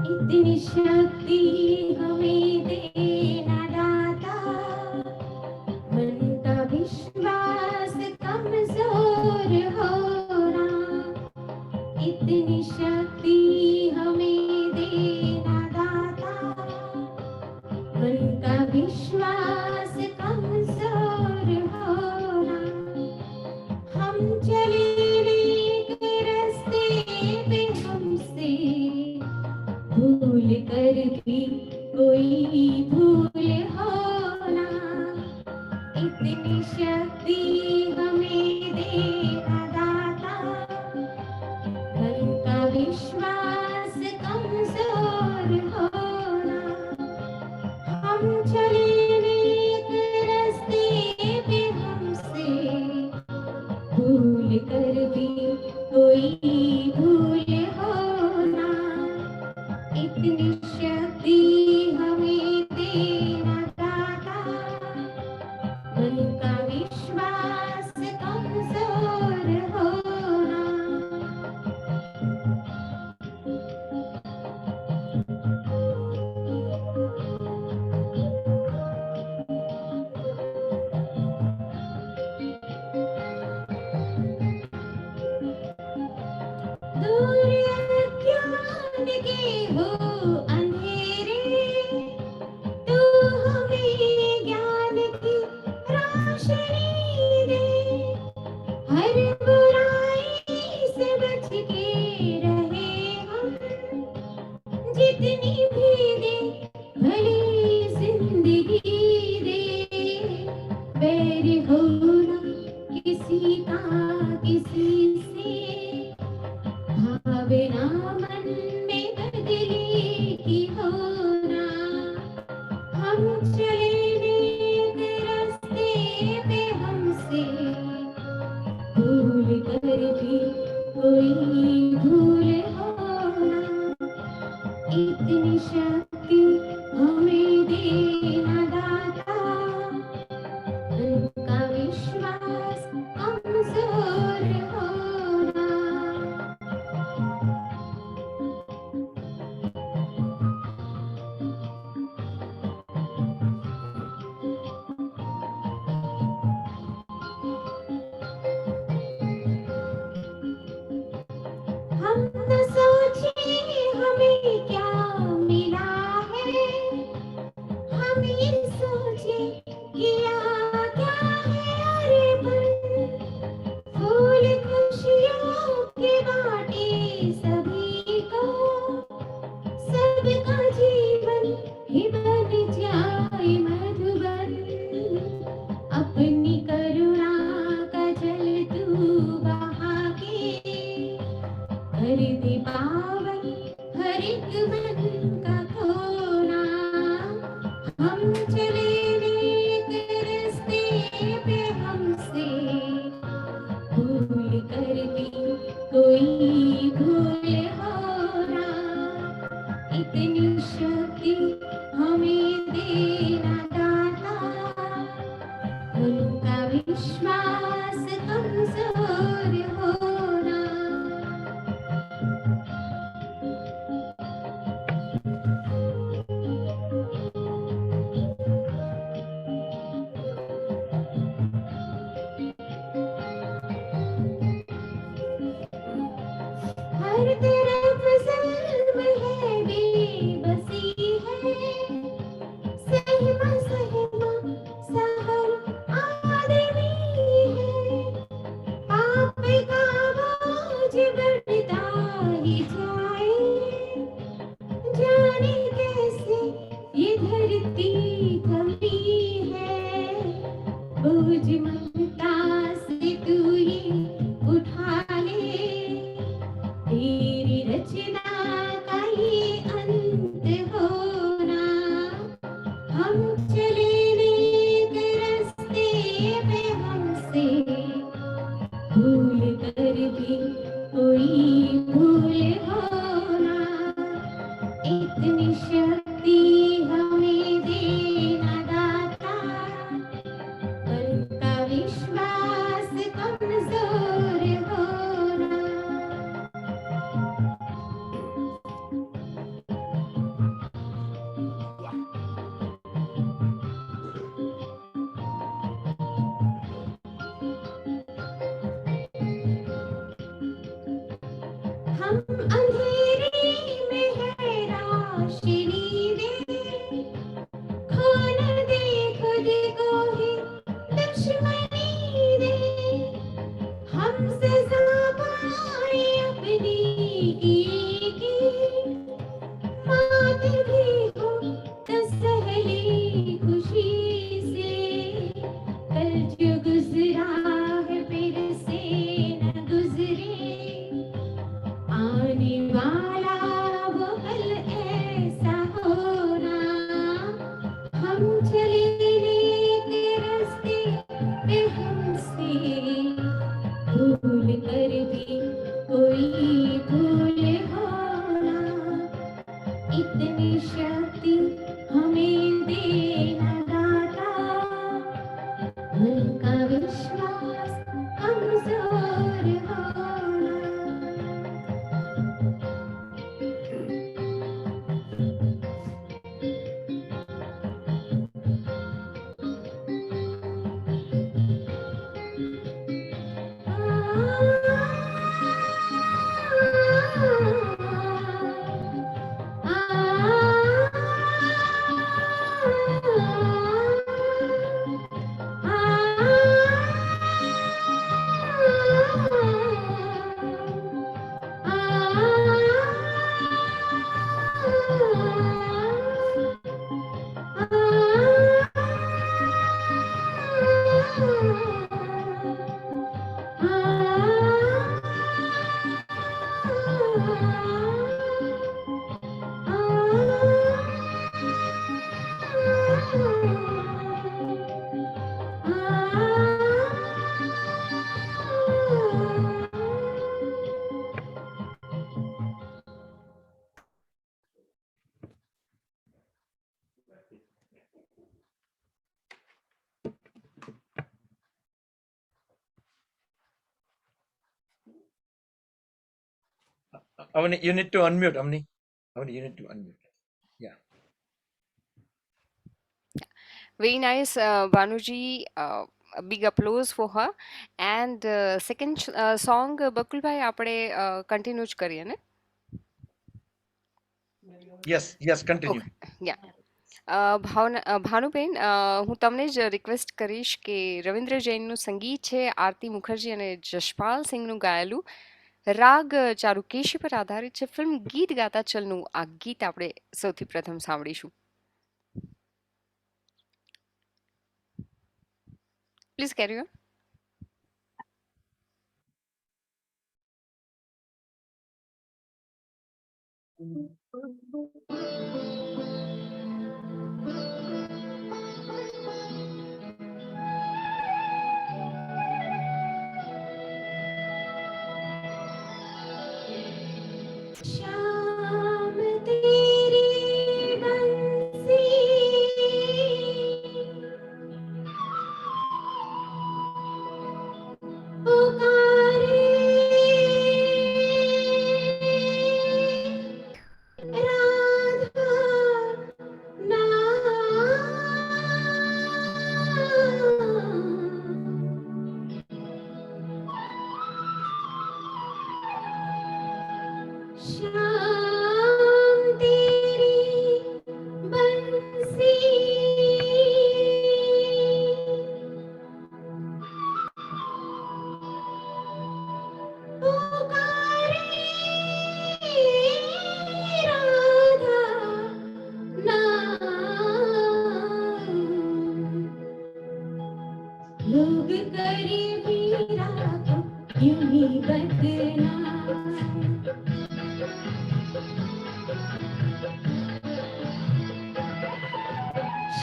इतनी शक्ति हमें देना दाता, मन का विश्वास कमजोर हो रहा। इतनी शक्ति हमें देना दाता, मन का विश्वास कमजोर हो रहा। हम चले नेक रास्ते पे, हमसे भूल कर भी कोई भूल होना। इतनी शक्ति हमें देना दाता, मन का विश्वास कमजोर होना। हम चले नेक रास्ते पे, हमसे भूल कर भी कोई भूल होना। इतनी शक्ति हमें देना दाता, मन का विश्वास कमजोर होना। दूर अज्ञान के हो अंधेरे, तू हमें ज्ञान की रोशनी दे। हर बुराई से बच के रहे हम, जितनी भी दे भली जिंदगी दे। बैर होना किसी का किसी से, भावना मन में बदली की होना। हम चले नेक रास्ते पे, हमसे भूल कर भी कोई भूल होना। इतनी शक्ति हमें देना दाता, उनका विश्वास कमजोर होना। हम न सोचे हमें क्या मिला है, हम ये सोचे किया क्या है। अर्पण फूल खुशियों के बाटे सभी को, सबका जीवन ही बन जाए मधुबन। अपनी करुणा का जल तू बहा के, हर दे पावन हर एक मन का खोना। हम चले नेक रास्ते पे, हमसे भूल कर भी कोई भूल होना। इतनी शक्ति हमें देना दाता, उनका विश्वास कमजोर होना। हम अंधेरे में है रोशनी दे, खो न दे खुद को ही दुश्मनी दे, हम सजा पाए अपनी की मात भी हो तो सहली खुशी से, कल जो गुजरा है फिर से न गुजरे, आने वाला वो पल ऐसा होना, हम चले नेक रास्ते पे हमसे भूल कर भी कोई भूल होना, इतनी शक्ति हमें देना दाता, मन का विश्वास कमजोर होना। Avani, you need to unmute, Avani. Avani, you need to unmute. Yeah. Very nice, Banuji. A big applause for her. And second song, Bakul bhai, આપણે continue જ કરીએ ને? Yes, continue. Okay, yeah. Bhanuben, હું તમને જ રિક્વેસ્ટ કરીશ કે રવિન્દ્ર જૈનનું સંગીત છે, આરતી મુખર્જી અને જશપાલ સિંહનું ગાયેલું રાગ ચારુકેશી પર આધારિત છે, ફિલ્મ ગીત ગાતા ચલનું આ ગીત આપણે સૌથી પ્રથમ સાંભળીશું. Please carry on. शाम तेरी बंसी पुकारे, राधा ना, शाम तेरी बंसी पुकारे, राधा ना, लोग करे मीरा को यूं ही बदनाम,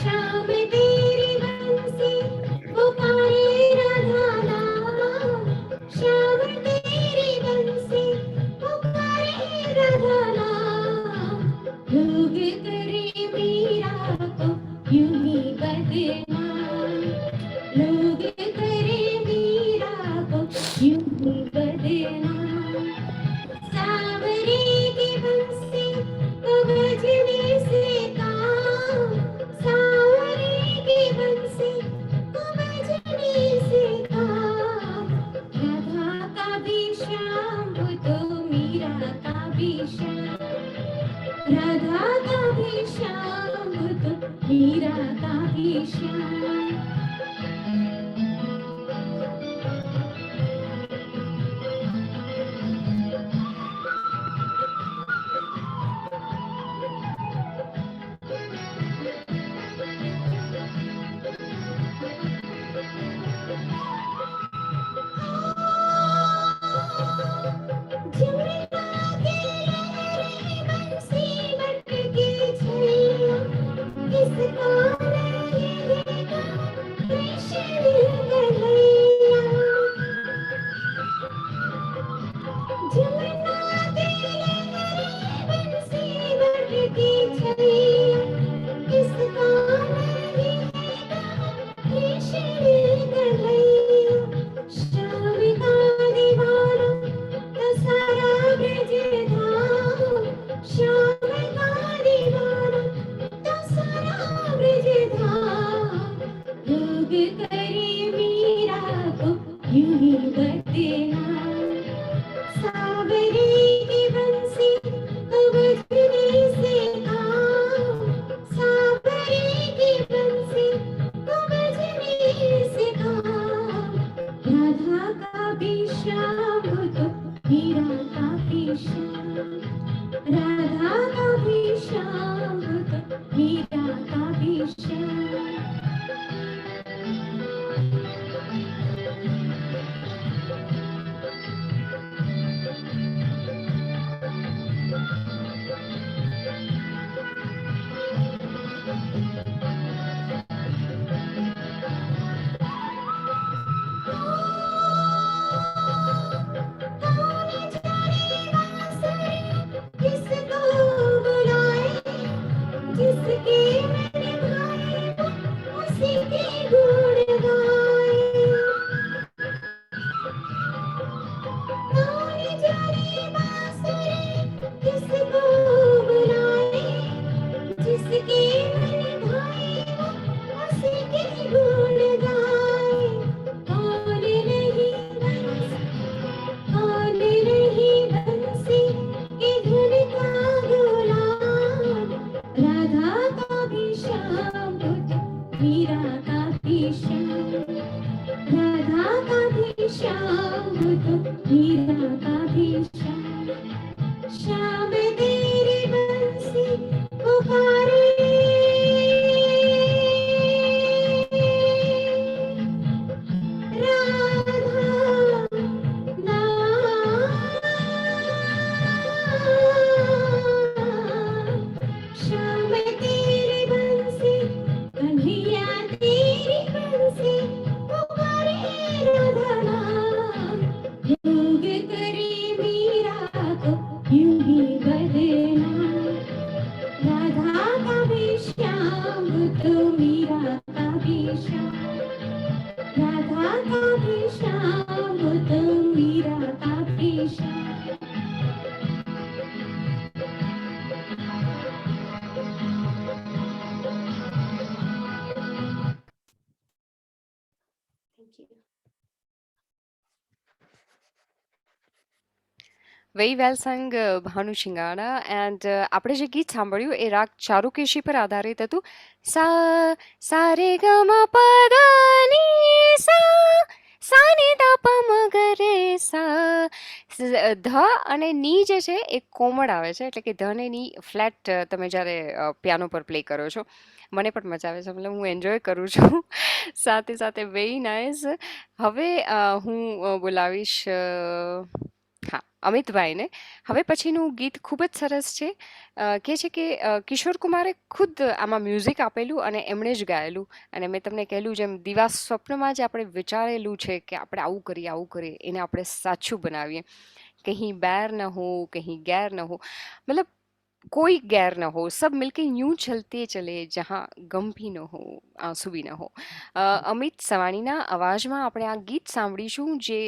शाम तेरी बंसी पुकारे, राधा नाम, शाम तेरी बंसी पुकारे, राधा नाम, लोग करे मीरा को यूं ही बदनाम, लोग करे मीरा को यूं ही बदनाम, सावरे की बंसी को बजने से काम, सावरे राधा का भी श्याम तो मीरा का भी श्याम। जमुना के लहरे बंसी मटकी छैया, किसका रहेगा कृष्ण कन्हैया। जमुना के लहरे बंसी मटकी छैया, किसका रहेगा कृष्ण कन्हैया। श्याम का दीवाना तो सारा ब्रज धाम, श्याम का दीवाना तो सारा ब्रज धाम। लोग करे मीरा को यूं ही बदनाम, सावरी की बंसी को बजने से काम, सावरी की बंसी को बजने से काम। राधा का भी श्याम तो मीरा का भी श्याम, राधा का भी श्याम तो मीरा का भी श्याम। किसको बुलाए, जिसके मन भाए उसी के गुण गाए। कौन जाने बांसुरी किसको बुलाए, जिसके मन भाए उसी के गुण गाए। कौन नहीं बंसी की धुन का गुलाम, राधा का भी श्याम तो मीरा का भी श्याम, राधा का भी श्याम तो मीरा का भी श्याम। श्याम तेरी बंसी पुकारे, राधा श्याम तेरी बंसी कन्हैया तेरी बंसी पुकारे राधा नाम। लोग करे मीरा को यूं ही बदनाम, राधा का भी श्याम तो मीरा का भी श्याम, राधा का भी श्याम तो मीरा का भी श्याम। વેરી વેલ સંગ ભાનુ શિંગાણા એન્ડ આપણે જે ગીત સાંભળ્યું એ રાગ ચારુકેશી પર આધારિત હતું. સા સા રે ગ મ પ ધ ની સા સા ની ધ પ મ ગ રે સા. ધ અને ની જે છે એ કોમળ આવે છે, એટલે કે ધ ને ની ફ્લેટ તમે જ્યારે પિયાનો પર પ્લે કરો છો. મને પણ મજા આવે છે, મતલબ હું એન્જોય કરું છું. સાથે સાથે વેરી નાઇસ. હવે હું બોલાવીશ હા અમિતભાઈને. હવે પછીનું ગીત ખૂબ જ સરસ છે. કહે છે કે કિશોર કુમારે ખુદ આમાં મ્યુઝિક આપેલું અને એમણે જ ગાયેલું. અને મેં તમને કહેલું જેમ દિવા સ્વપ્નમાં જે આપણે વિચારેલું છે કે આપણે આવું કરીએ એને આપણે સાચું બનાવીએ. કहीं बैर न हो कहीं गैर न हो, मतलब कोई गैर न हो, सब मिलके यूं चलते चले जहाँ गम भी न हो आंसू भी न हो. અમિત સવાણીના અવાજમાં આપણે આ ગીત સાંભળીશું જે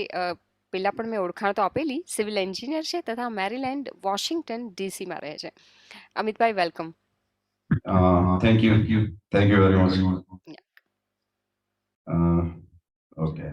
પહેલાં પણ મેં ઓળખાણ તો આપેલી. સિવિલ એન્જિનિયર છે તથા મેરીલેન્ડ વોશિંગ્ટન ડીસીમાં રહે છે. Amitbhai welcome. Thank you very much. Okay.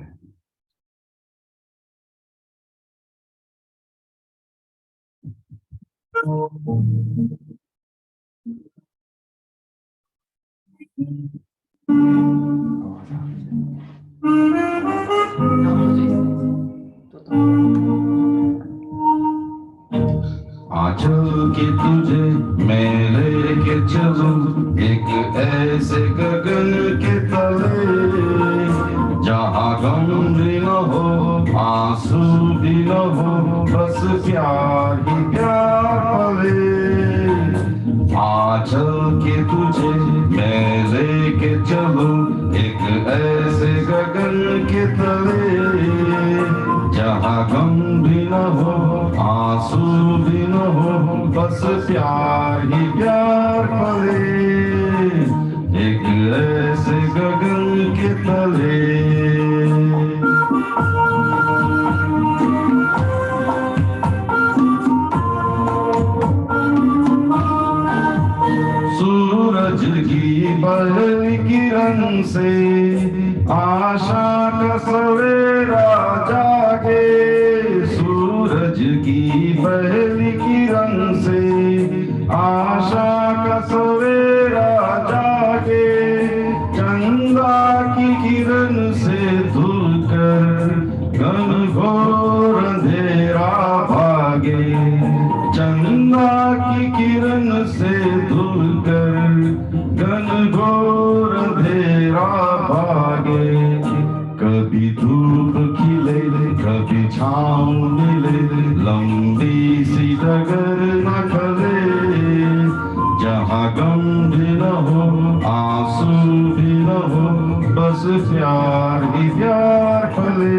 आंचल के तुझे मैं लेके चलूं एक ऐसे गगन के तले जहाँ गम भी न हो आंसू भी न हो बस प्यार ही प्यार पले आंचल के तुझे मैं लेके चलूं एक ऐसे गगन के तले जहाँ गम भी न हो आंसू भी न हो बस प्यार ही प्यार पले एक ऐसे गगन के तले सूरज की पहली किरण से आशा का सवेरा जागे सूरज की पहली किरण से आशा का सवेरा जागे चंदा की किरण से धुल कर घनघोर अंधेरा भागे चंदा की किरण से धुल कर घनघोर अंधेरा भागे कभी धूप खिले कभी छाँव मिले लंबी सी डगर न खले जहाँ गम भी न हो आंसू भी न हो बस प्यार ही प्यार फले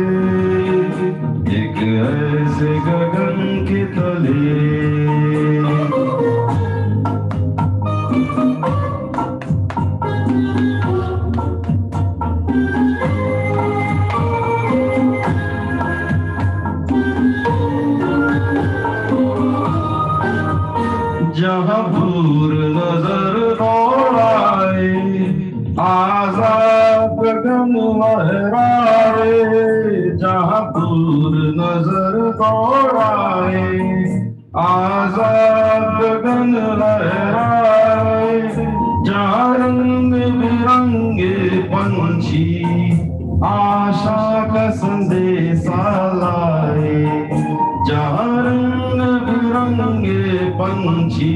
एक ऐसे गगन के तले जहाँ दूर नजर दौड़ाए आजाद गगन लहराए जहाँ दूर नजर दौड़ाए आजाद गगन लहराए जहाँ रंग बिरंगे पंछी आशा का संदेशा लाए जहाँ रंग बिरंगे पंछी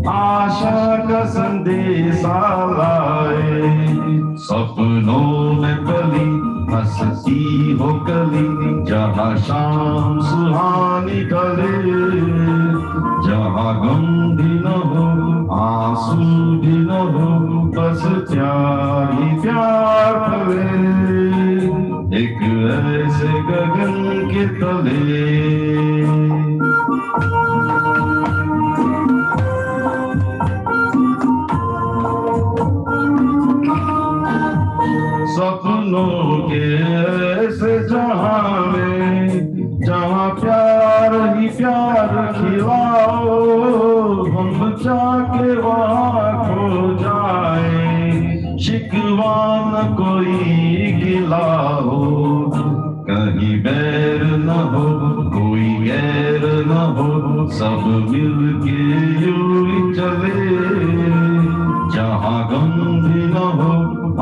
आशा का संदेशा लाए सपनों में कली हंसती हो कली जहाँ शाम सुहानी ढले जहाँ गम भी न हो आंसू भी न हो बस प्यार ही प्यार फले एक ऐसे गगन के तले सपनों के ऐसे जहां में जहां प्यार ही प्यार खिलाओ हम जाके वहां खो जाए शिकवा न कोई गिला हो कहीं बैर न हो कोई गैर न हो सब मिल के यूं ही चले जहाँ गम भी न हो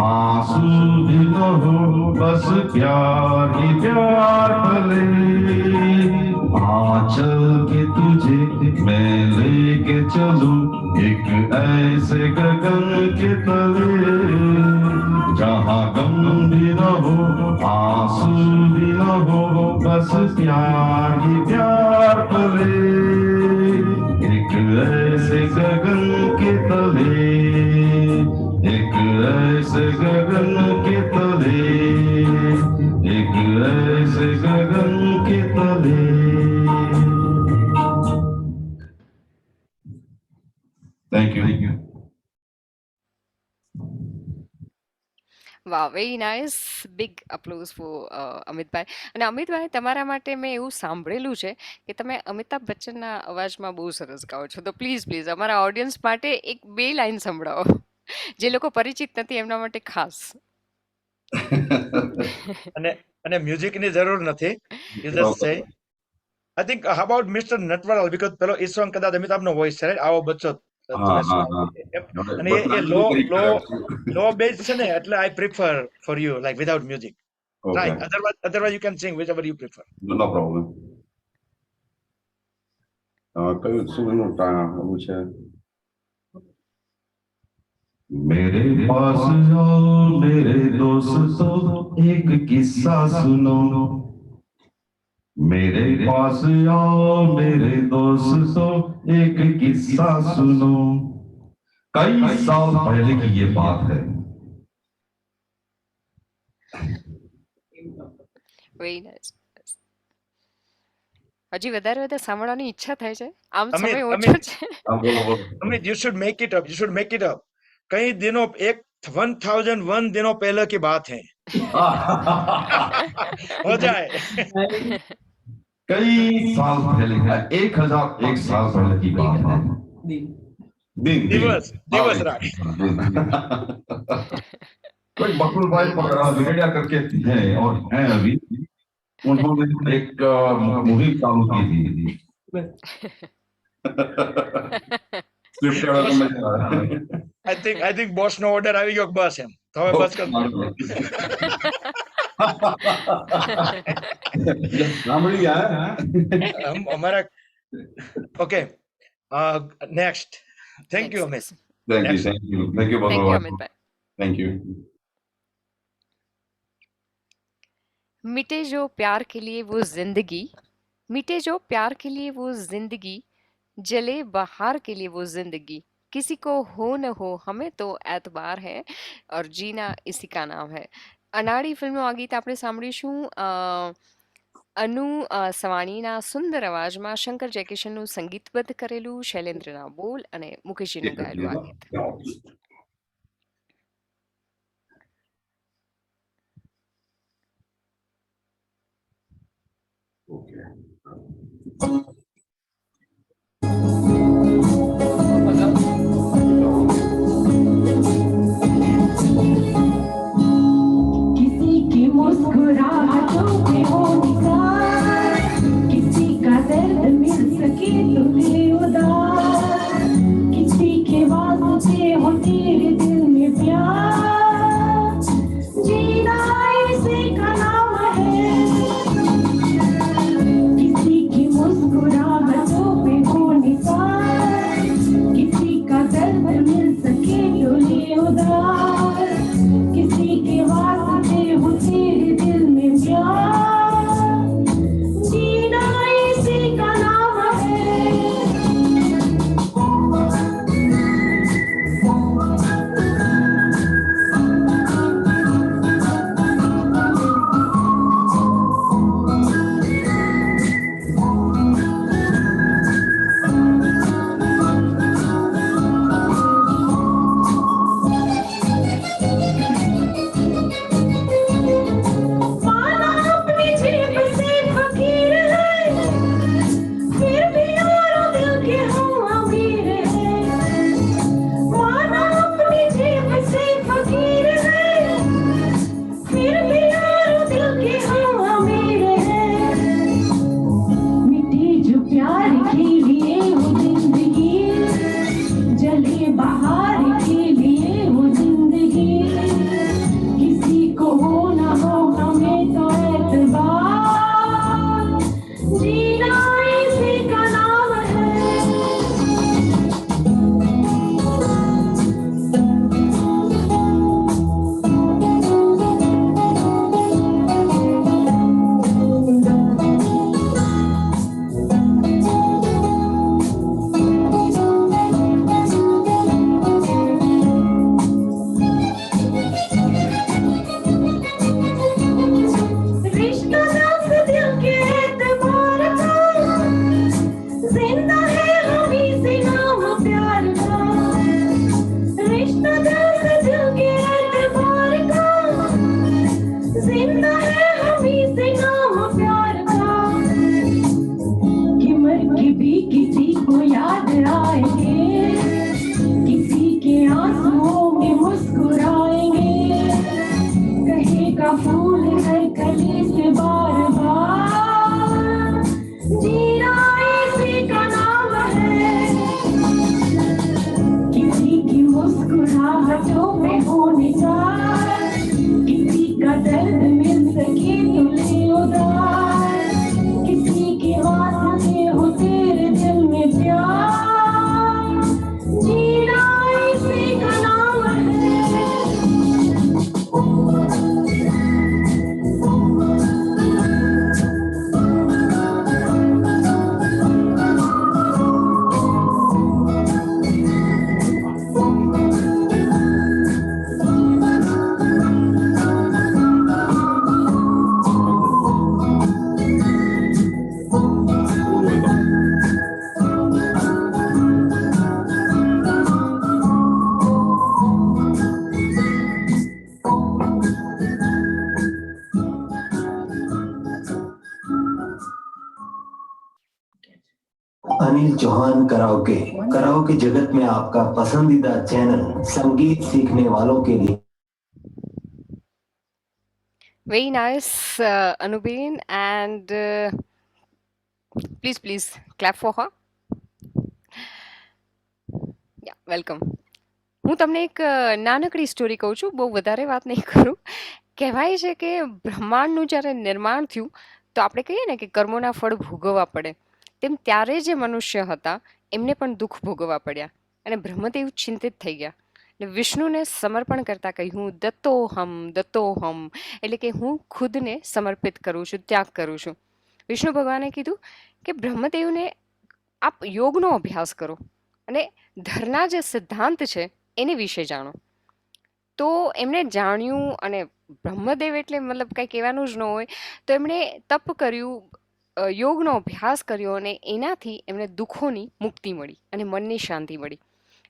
आंसू भी न हो बस प्यार ही प्यार फले आंचल के तुझे मैं लेके चलूं एक ऐसे गगन के तले जहाँ गम भी न हो आंसू भी न हो बस प्यार ही प्यार फले एक ऐसे गगन के तले एक ऐसे गगन के तले एक ऐसे गगन के तले थैंक यू વાહ very nice big applause for Amitbhai અને અમિતભાઈ તમારા માટે મેં એવું સાંભળેલું છે કે તમે અમિતાભ બચ્ચનના અવાજમાં બહુ સરસ ગાઓ છો તો પ્લીઝ પ્લીઝ અમારા ઓડિયન્સ માટે એક બે લાઈન સંભળાવો જે લોકો પરિચિત નથી એમના માટે ખાસ અને અને મ્યુઝિકની જરૂર નથી યુ જસ્ટ સે I think how about mister Natwarlal because પેલો ઈ સોંગ કદાચ અમિતાભનો વોઇસ છે રાઈટ આવો બચ્ચો તમે અને એ લો બેઝ છે ને એટલે I prefer for you like without music. Right. Otherwise, you can sing whichever you prefer. No problem. કયું સુરનું આવું છે? मेरे पास आओ मेरे दोस्तों एक किस्सा सुनो. मेरे पास आओ मेरे दोस्तों एक किस्सा सुनो. कई साल पहले की ये बात है. Very nice. હજી વધારે સાંભળવાની ઈચ્છા થાય છે. આમ સમય ઓછો છે. Amit, you should make it up. You should make it up. कई दिनों 1001 दिनों पहले की बात है. हो जाए. कई साल पहले 1001 साल पहले की बात है. दिवस रात. कोई बकुल भाई मीडिया करके हैं और हैं अभी. उन्होंने एक मुहिम चालू की थी. I think boss નો ઓર્ડર આવી ગયો. બસ એમ તો હવે બસ કર. સાંભળી ગયા અમારા. Okay, next. Thank you Amit. Thank you Amitbhai. Thank you. मिटे जो प्यार के लिए वो जिंदगी, मिटे जो प्यार के लिए वो जिंदगी, जले बहार के लिए वो जिंदगी, किसी को हो न हो हमें तो एतबार है और जीना इसी का नाम है. અનાડી ફિલ્મનું આ ગીત આપણે સાંભળીશું અનુ સવાણીના સુંદર અવાજમાં શંકર જયકિશનનું સંગીતબદ્ધ કરેલું, શૈલેન્દ્રના બોલ અને મુકેશજીનું ગાયેલું આ ગીત. किसी की मुस्कुराहटों में हो निगार, किसी का दर्द मिल सके तुम्हें उदार, किसी के वास्ते हो तेरे दिल में प्यार, जीना इसी का नाम है. किसी की मुस्कुराहट अनिल चौहान कराओके कराओके जगत में आपका पसंदीदा चैनल संगीत सीखने वालों के लिए Very nice, Anubin, and please clap for her. Yeah, welcome. હું તમને એક નાનકડી સ્ટોરી કહું છું, બહુ વધારે વાત નહીં કરું. કહેવાય છે કે બ્રહ્માંડનું જ્યારે નિર્માણ થયું તો આપણે કહીએ ને કે કર્મોના ફળ ભોગવવા પડે, તેમ ત્યારે જે મનુષ્ય હતા એમને પણ દુઃખ ભોગવવા પડ્યા અને બ્રહ્મદેવ ચિંતિત થઈ ગયા અને વિષ્ણુને સમર્પણ કરતા કહ્યું, દત્તોહમ, એટલે કે હું ખુદને સમર્પિત કરું છું, ત્યાગ કરું છું. વિષ્ણુ ભગવાને કીધું કે બ્રહ્મદેવને આપ યોગનો અભ્યાસ કરો અને ધરના જે સિદ્ધાંત છે એની વિશે જાણો. તો એમણે જાણ્યું અને બ્રહ્મદેવ એટલે મતલબ કંઈ કહેવાનું જ ન હોય, તો એમણે તપ કર્યું, યોગનો અભ્યાસ કર્યો અને એનાથી એમને દુઃખોની મુક્તિ મળી અને મનની શાંતિ મળી.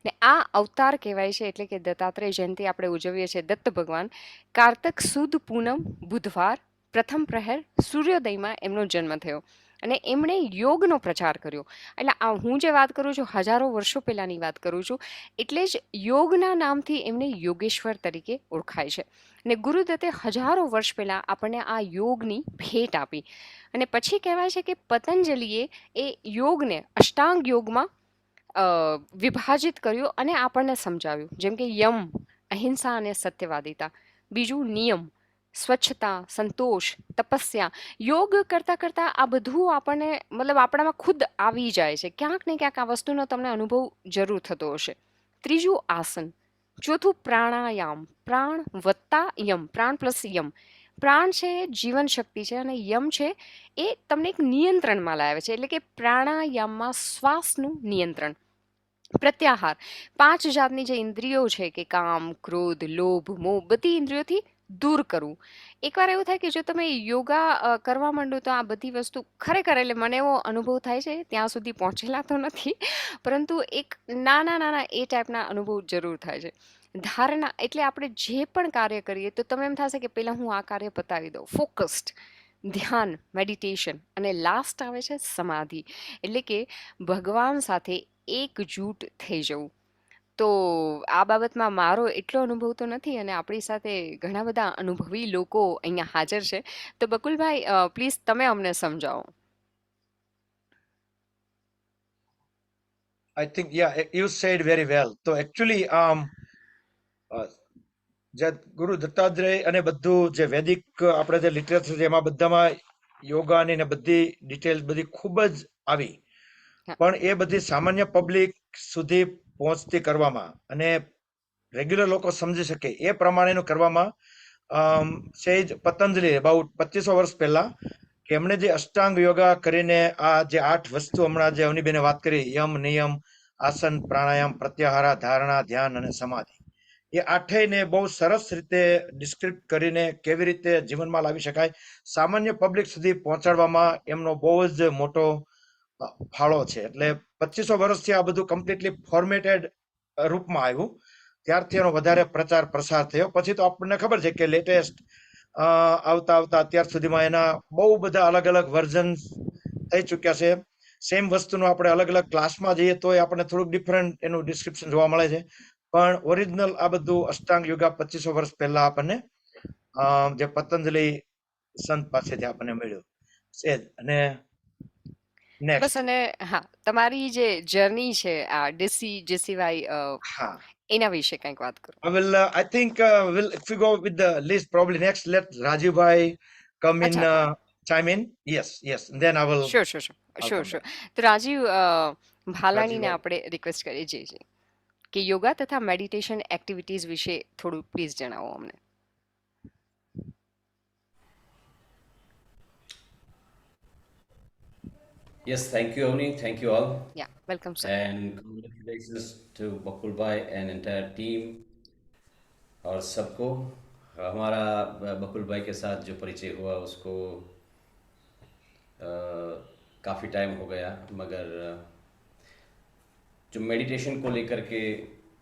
ને આ અવતાર કહેવાય છે, એટલે કે દત્તાત્રેય જયંતિ આપણે ઉજવીએ છીએ. દત્ત ભગવાન કારતક સુદ પૂનમ બુધવાર પ્રથમ પ્રહેર સૂર્યોદયમાં એમનો જન્મ થયો અને એમણે યોગનો પ્રચાર કર્યો. એટલે હું જે વાત કરું છું હજારો વર્ષો પહેલાંની વાત કરું છું, એટલે જ યોગના નામથી એમને યોગેશ્વર તરીકે ઓળખાય છે. અને ગુરુદત્તે હજારો વર્ષ પહેલાં આપણને આ યોગની ભેટ આપી અને પછી કહેવાય છે કે પતંજલિએ એ યોગને અષ્ટાંગ યોગમાં વિભાજિત કર્યું અને આપણને સમજાવ્યું. જેમ કે યમ અહિંસા અને સત્યવાદિતા, બીજું નિયમ સ્વચ્છતા, સંતોષ, તપસ્યા. યોગ કરતાં કરતાં આ બધું આપણને મતલબ આપણામાં ખુદ આવી જાય છે. ક્યાંક ને ક્યાંક આ વસ્તુનો તમને અનુભવ જરૂર થતો હશે. ત્રીજું આસન, ચોથું પ્રાણાયામ, પ્રાણ વત્તા યમ, પ્રાણ પ્લસ યમ. પ્રાણ છે જીવન શક્તિ છે અને યમ છે એ તમને એક નિયંત્રણમાં લાવે છે, એટલે કે પ્રાણાયામમાં શ્વાસનું નિયંત્રણ. પ્રત્યાહાર, 5 જાતની જે ઇન્દ્રિયો છે કે કામ, ક્રોધ, લોભ, મોહ, બધી ઇન્દ્રિયોથી દૂર કરવું. એકવાર એવું થાય કે જો તમે યોગા કરવા માંડો તો આ બધી વસ્તુ ખરેખર, એટલે મને એવો અનુભવ થાય છે, ત્યાં સુધી પહોંચેલા તો નથી, પરંતુ એક નાના એ ટાઈપના અનુભવ જરૂર થાય છે. ધારણા, એટલે આપણે જે પણ કાર્ય કરીએ તો તમે એમ થશે કે પહેલાં હું આ કાર્ય પતાવી દઉં. ફોકસ્ડ, ધ્યાન, મેડિટેશન, અને લાસ્ટ આવે છે સમાધિ, એટલે કે ભગવાન સાથે એકજૂટ થઈ જવું. તો આ બાબતમાં મારો એટલો અનુભવ તો નથી અને આપણી સાથે ઘણા બધા અનુભવી લોકો અહીંયા હાજર છે. તો બકુલભાઈ પ્લીઝ તમે અમને સમજાવો. I think, yeah, you said very well. So actually, જે ગુરુ દત્તાત્રેય અને બધું જે વૈદિક આપણે જે લિટરેચર છે એમાં બધામાં યોગાની ને બધી ડિટેલ્સ બધી ખૂબ જ આવી, પણ એ બધી સામાન્ય પબ્લિક સુધી પહોંચતી કરવામાં અને રેગ્યુલર લોકો સમજી શકે એ પ્રમાણેનું કરવામાં સહેજ પતંજલિ અબાઉટ 2500 વર્ષ પહેલા કે એમણે જે અષ્ટાંગ યોગા કરીને આ જે 8 વસ્તુ હમણાં જે અવનીબેને વાત કરી, યમ, નિયમ, આસન, પ્રાણાયામ, પ્રત્યાહાર, ધારણા, ધ્યાન અને સમાધિ, એ આઠેયને બહુ સરસ રીતે ડિસ્ક્રિપ્ટ કરીને કેવી રીતે જીવનમાં લાવી શકાય, સામાન્ય પબ્લિક સુધી પહોંચાડવામાં એમનો બહુ જ મોટો ફાળો છે. એટલે 2500 વર્ષથી આ બધું કમ્પ્લીટલી ફોર્મેટેડ રૂપમાં આવ્યું, ત્યારથી એનો વધારે પ્રચાર પ્રસાર થયો. પછી તો આપણને ખબર છે કે લેટેસ્ટ આવતા અત્યાર સુધીમાં એના બહુ બધા અલગ અલગ વર્ઝન થઈ ચૂક્યા છે. સેમ વસ્તુનું આપણે અલગ અલગ ક્લાસમાં જઈએ તો આપણને થોડુંક ડિફરન્ટ એનું ડિસ્ક્રિપ્શન જોવા મળે છે, પણ ઓરિજિનલ આ બધું અષ્ટાંગ યોગા 2500 વર્ષ પહેલા આપણને જે પતંજલિ સંત પાસેથી આપણને મળ્યું છે. અને બસ, અને હા, તમારી જે જર્ની છે આ જેસીવાય એના વિશે કંઈક વાત કરો. I think if we go with the list, probably next let Rajiv bhai come in, chime in. Yes, and then I will. Sure. તો રાજીવ ભાલાણીને આપણે રિક્વેસ્ટ કરીએ છીએ કે યોગા તથા મેડિટેશન એક્ટિવિટીઝ વિશે થોડું પ્લીઝ જણાવો અમને. Yes, thank you, Avni. Thank you all. Yeah, welcome, sir. And congratulations to Bakul bhai and entire team और सबको. हमारा बकुल भाई के साथ जो परिचय हुआ उसको काफ़ी टाइम हो गया, मगर जो मेडिटेशन को लेकर के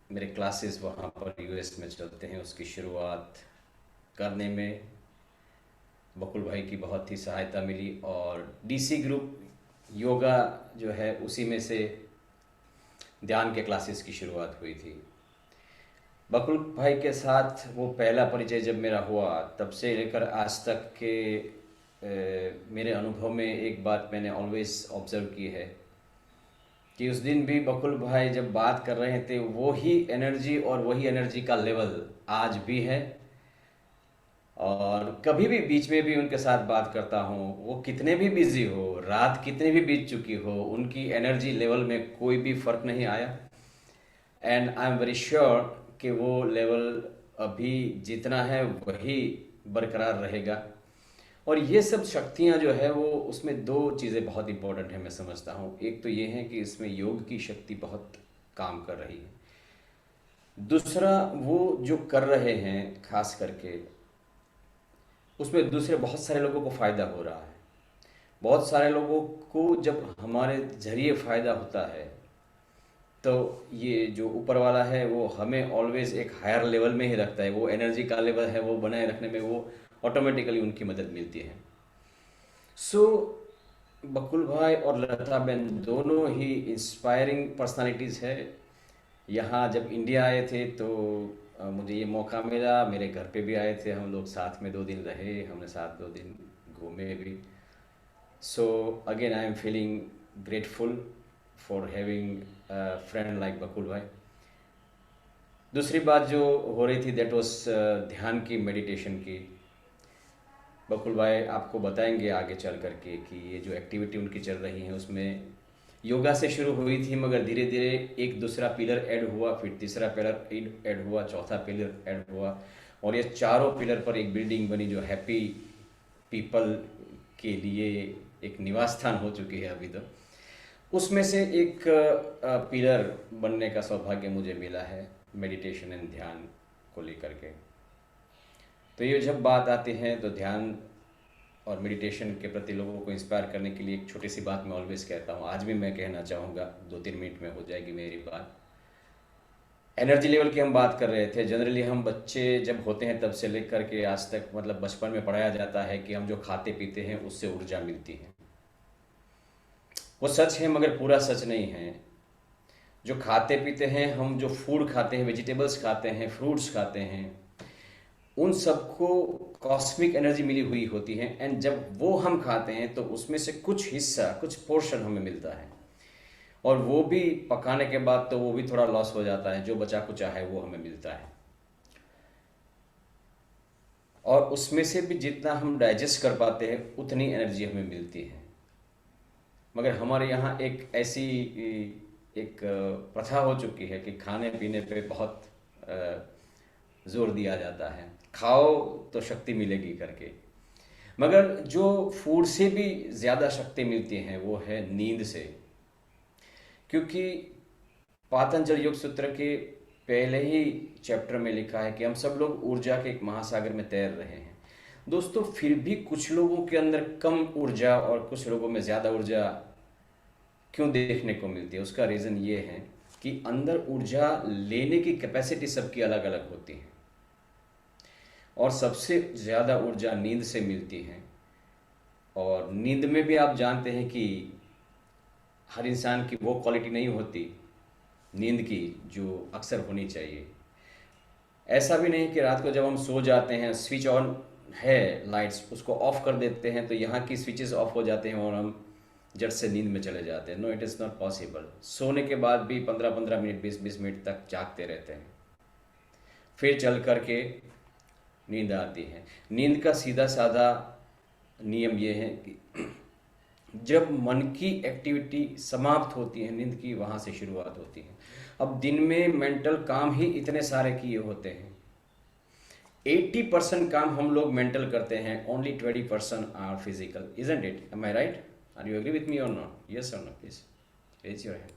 मेरे क्लासेस वहाँ पर यूएस में चलते हैं, उसकी शुरुआत करने में बकुल भाई की बहुत ही सहायता मिली और डीसी ग्रुप योगा जो है उसी में से ध्यान के क्लासेस की शुरुआत हुई थी। बकुल भाई के साथ वो पहला परिचय जब मेरा हुआ, तब से लेकर आज तक के मेरे अनुभव में एक बात मैंने ऑलवेज ऑब्जर्व की है कि उस दिन भी बकुल भाई जब बात कर रहे थे वही एनर्जी और वही एनर्जी का लेवल आज भी है। और कभी भी बीच में भी उनके साथ बात करता हूँ, वो कितने भी बिजी हो, रात कितनी भी बीत चुकी हो, उनकी एनर्जी लेवल में कोई भी फ़र्क नहीं आया। And I am very sure कि वो लेवल अभी जितना है वही बरकरार रहेगा। और ये सब शक्तियाँ जो है वो उसमें दो चीज़ें बहुत इंपॉर्टेंट है मैं समझता हूँ। एक तो ये है कि इसमें योग की शक्ति बहुत काम कर रही है। दूसरा वो जो कर रहे हैं खास करके उसमें दूसरे बहुत सारे लोगों को फ़ायदा हो रहा है। बहुत सारे लोगों को जब हमारे ज़रिए फ़ायदा होता है तो ये जो ऊपर वाला है वो हमें ऑलवेज़ एक हायर लेवल में ही रखता है। वो एनर्जी का लेवल है वो बनाए रखने में वो ऑटोमेटिकली उनकी मदद मिलती है। सो बकुल भाई और लता बहन दोनों ही इंस्पायरिंग पर्सनालिटीज़ है। यहाँ जब इंडिया आए थे तो मुझे ये मौका मिला, मेरे घर पे भी आए थे, हम लोग साथ में 2 दिन रहे, हमने साथ 2 दिन घूमे भी। So again I am feeling grateful for having friend like Bakul bhai. दूसरी बात जो हो रही थी दैट वाज ध्यान की, मेडिटेशन की। बकुल भाई आपको बताएंगे आगे चल करके कि ये जो एक्टिविटी उनकी चल रही है उसमें योगा से शुरू हुई थी, मगर धीरे धीरे एक दूसरा पिलर ऐड हुआ, फिर तीसरा पिलर ऐड हुआ, चौथा पिलर ऐड हुआ, और ये चारों पिलर पर एक बिल्डिंग बनी जो हैप्पी पीपल के लिए एक निवास स्थान हो चुकी है अभी। तो उसमें से एक पिलर बनने का सौभाग्य मुझे मिला है मेडिटेशन एंड ध्यान को लेकर के। तो ये जब बात आती है तो ध्यान और मेडिटेशन के प्रति लोगों को इंस्पायर करने के लिए एक छोटी सी बात मैं ऑलवेज कहता हूँ, आज भी मैं कहना चाहूँगा, 2-3 मिनट में हो जाएगी मेरी बात। एनर्जी लेवल की हम बात कर रहे थे। जनरली हम बच्चे जब होते हैं तब से लेकर के आज तक, मतलब बचपन में पढ़ाया जाता है कि हम जो खाते पीते हैं उससे ऊर्जा मिलती है। वो सच है मगर पूरा सच नहीं है। जो खाते पीते हैं, हम जो फूड खाते हैं, वेजिटेबल्स खाते हैं, फ्रूट्स खाते हैं, उन सबको कॉस्मिक एनर्जी मिली हुई होती है। एंड जब वो हम खाते हैं तो उसमें से कुछ हिस्सा, कुछ पोर्शन हमें मिलता है, और वो भी पकाने के बाद तो वो भी थोड़ा लॉस हो जाता है। जो बचा कुचा है वो हमें मिलता है, और उसमें से भी जितना हम डाइजेस्ट कर पाते हैं उतनी एनर्जी हमें मिलती है। मगर हमारे यहाँ एक ऐसी एक प्रथा हो चुकी है कि खाने पीने पे बहुत जोर दिया जाता है, खाओ तो शक्ति मिलेगी करके। मगर जो फूड से भी ज़्यादा शक्ति मिलती है वो है नींद से, क्योंकि पातंजल योग सूत्र के पहले ही चैप्टर में लिखा है कि हम सब लोग ऊर्जा के एक महासागर में तैर रहे हैं। दोस्तों, फिर भी कुछ लोगों के अंदर कम ऊर्जा और कुछ लोगों में ज़्यादा ऊर्जा क्यों देखने को मिलती है? उसका रीज़न ये है कि अंदर ऊर्जा लेने की कैपेसिटी सबकी अलग अलग होती है, और सबसे ज़्यादा ऊर्जा नींद से मिलती है। और नींद में भी आप जानते हैं कि हर इंसान की वो क्वालिटी नहीं होती नींद की जो अक्सर होनी चाहिए। ऐसा भी नहीं कि रात को जब हम सो जाते हैं, स्विच ऑन है लाइट्स, उसको ऑफ कर देते हैं तो यहाँ की स्विचेस ऑफ हो जाते हैं और हम जट से नींद में चले जाते हैं। No, it is not possible. सोने के बाद भी 15-15 मिनट, 20-20 मिनट तक जागते रहते हैं, फिर चल करके नींद आती है। नींद का सीधा साधा नियम ये है कि जब मन की एक्टिविटी समाप्त होती है नींद की, वहाँ से शुरुआत होती है। अब दिन में मेंटल काम ही इतने सारे किए होते हैं, 80% काम हम लोग मेंटल करते हैं, only 20% are physical, isn't it? Am I right? Are you agree with me और नॉट? यस और no, please raise your hand.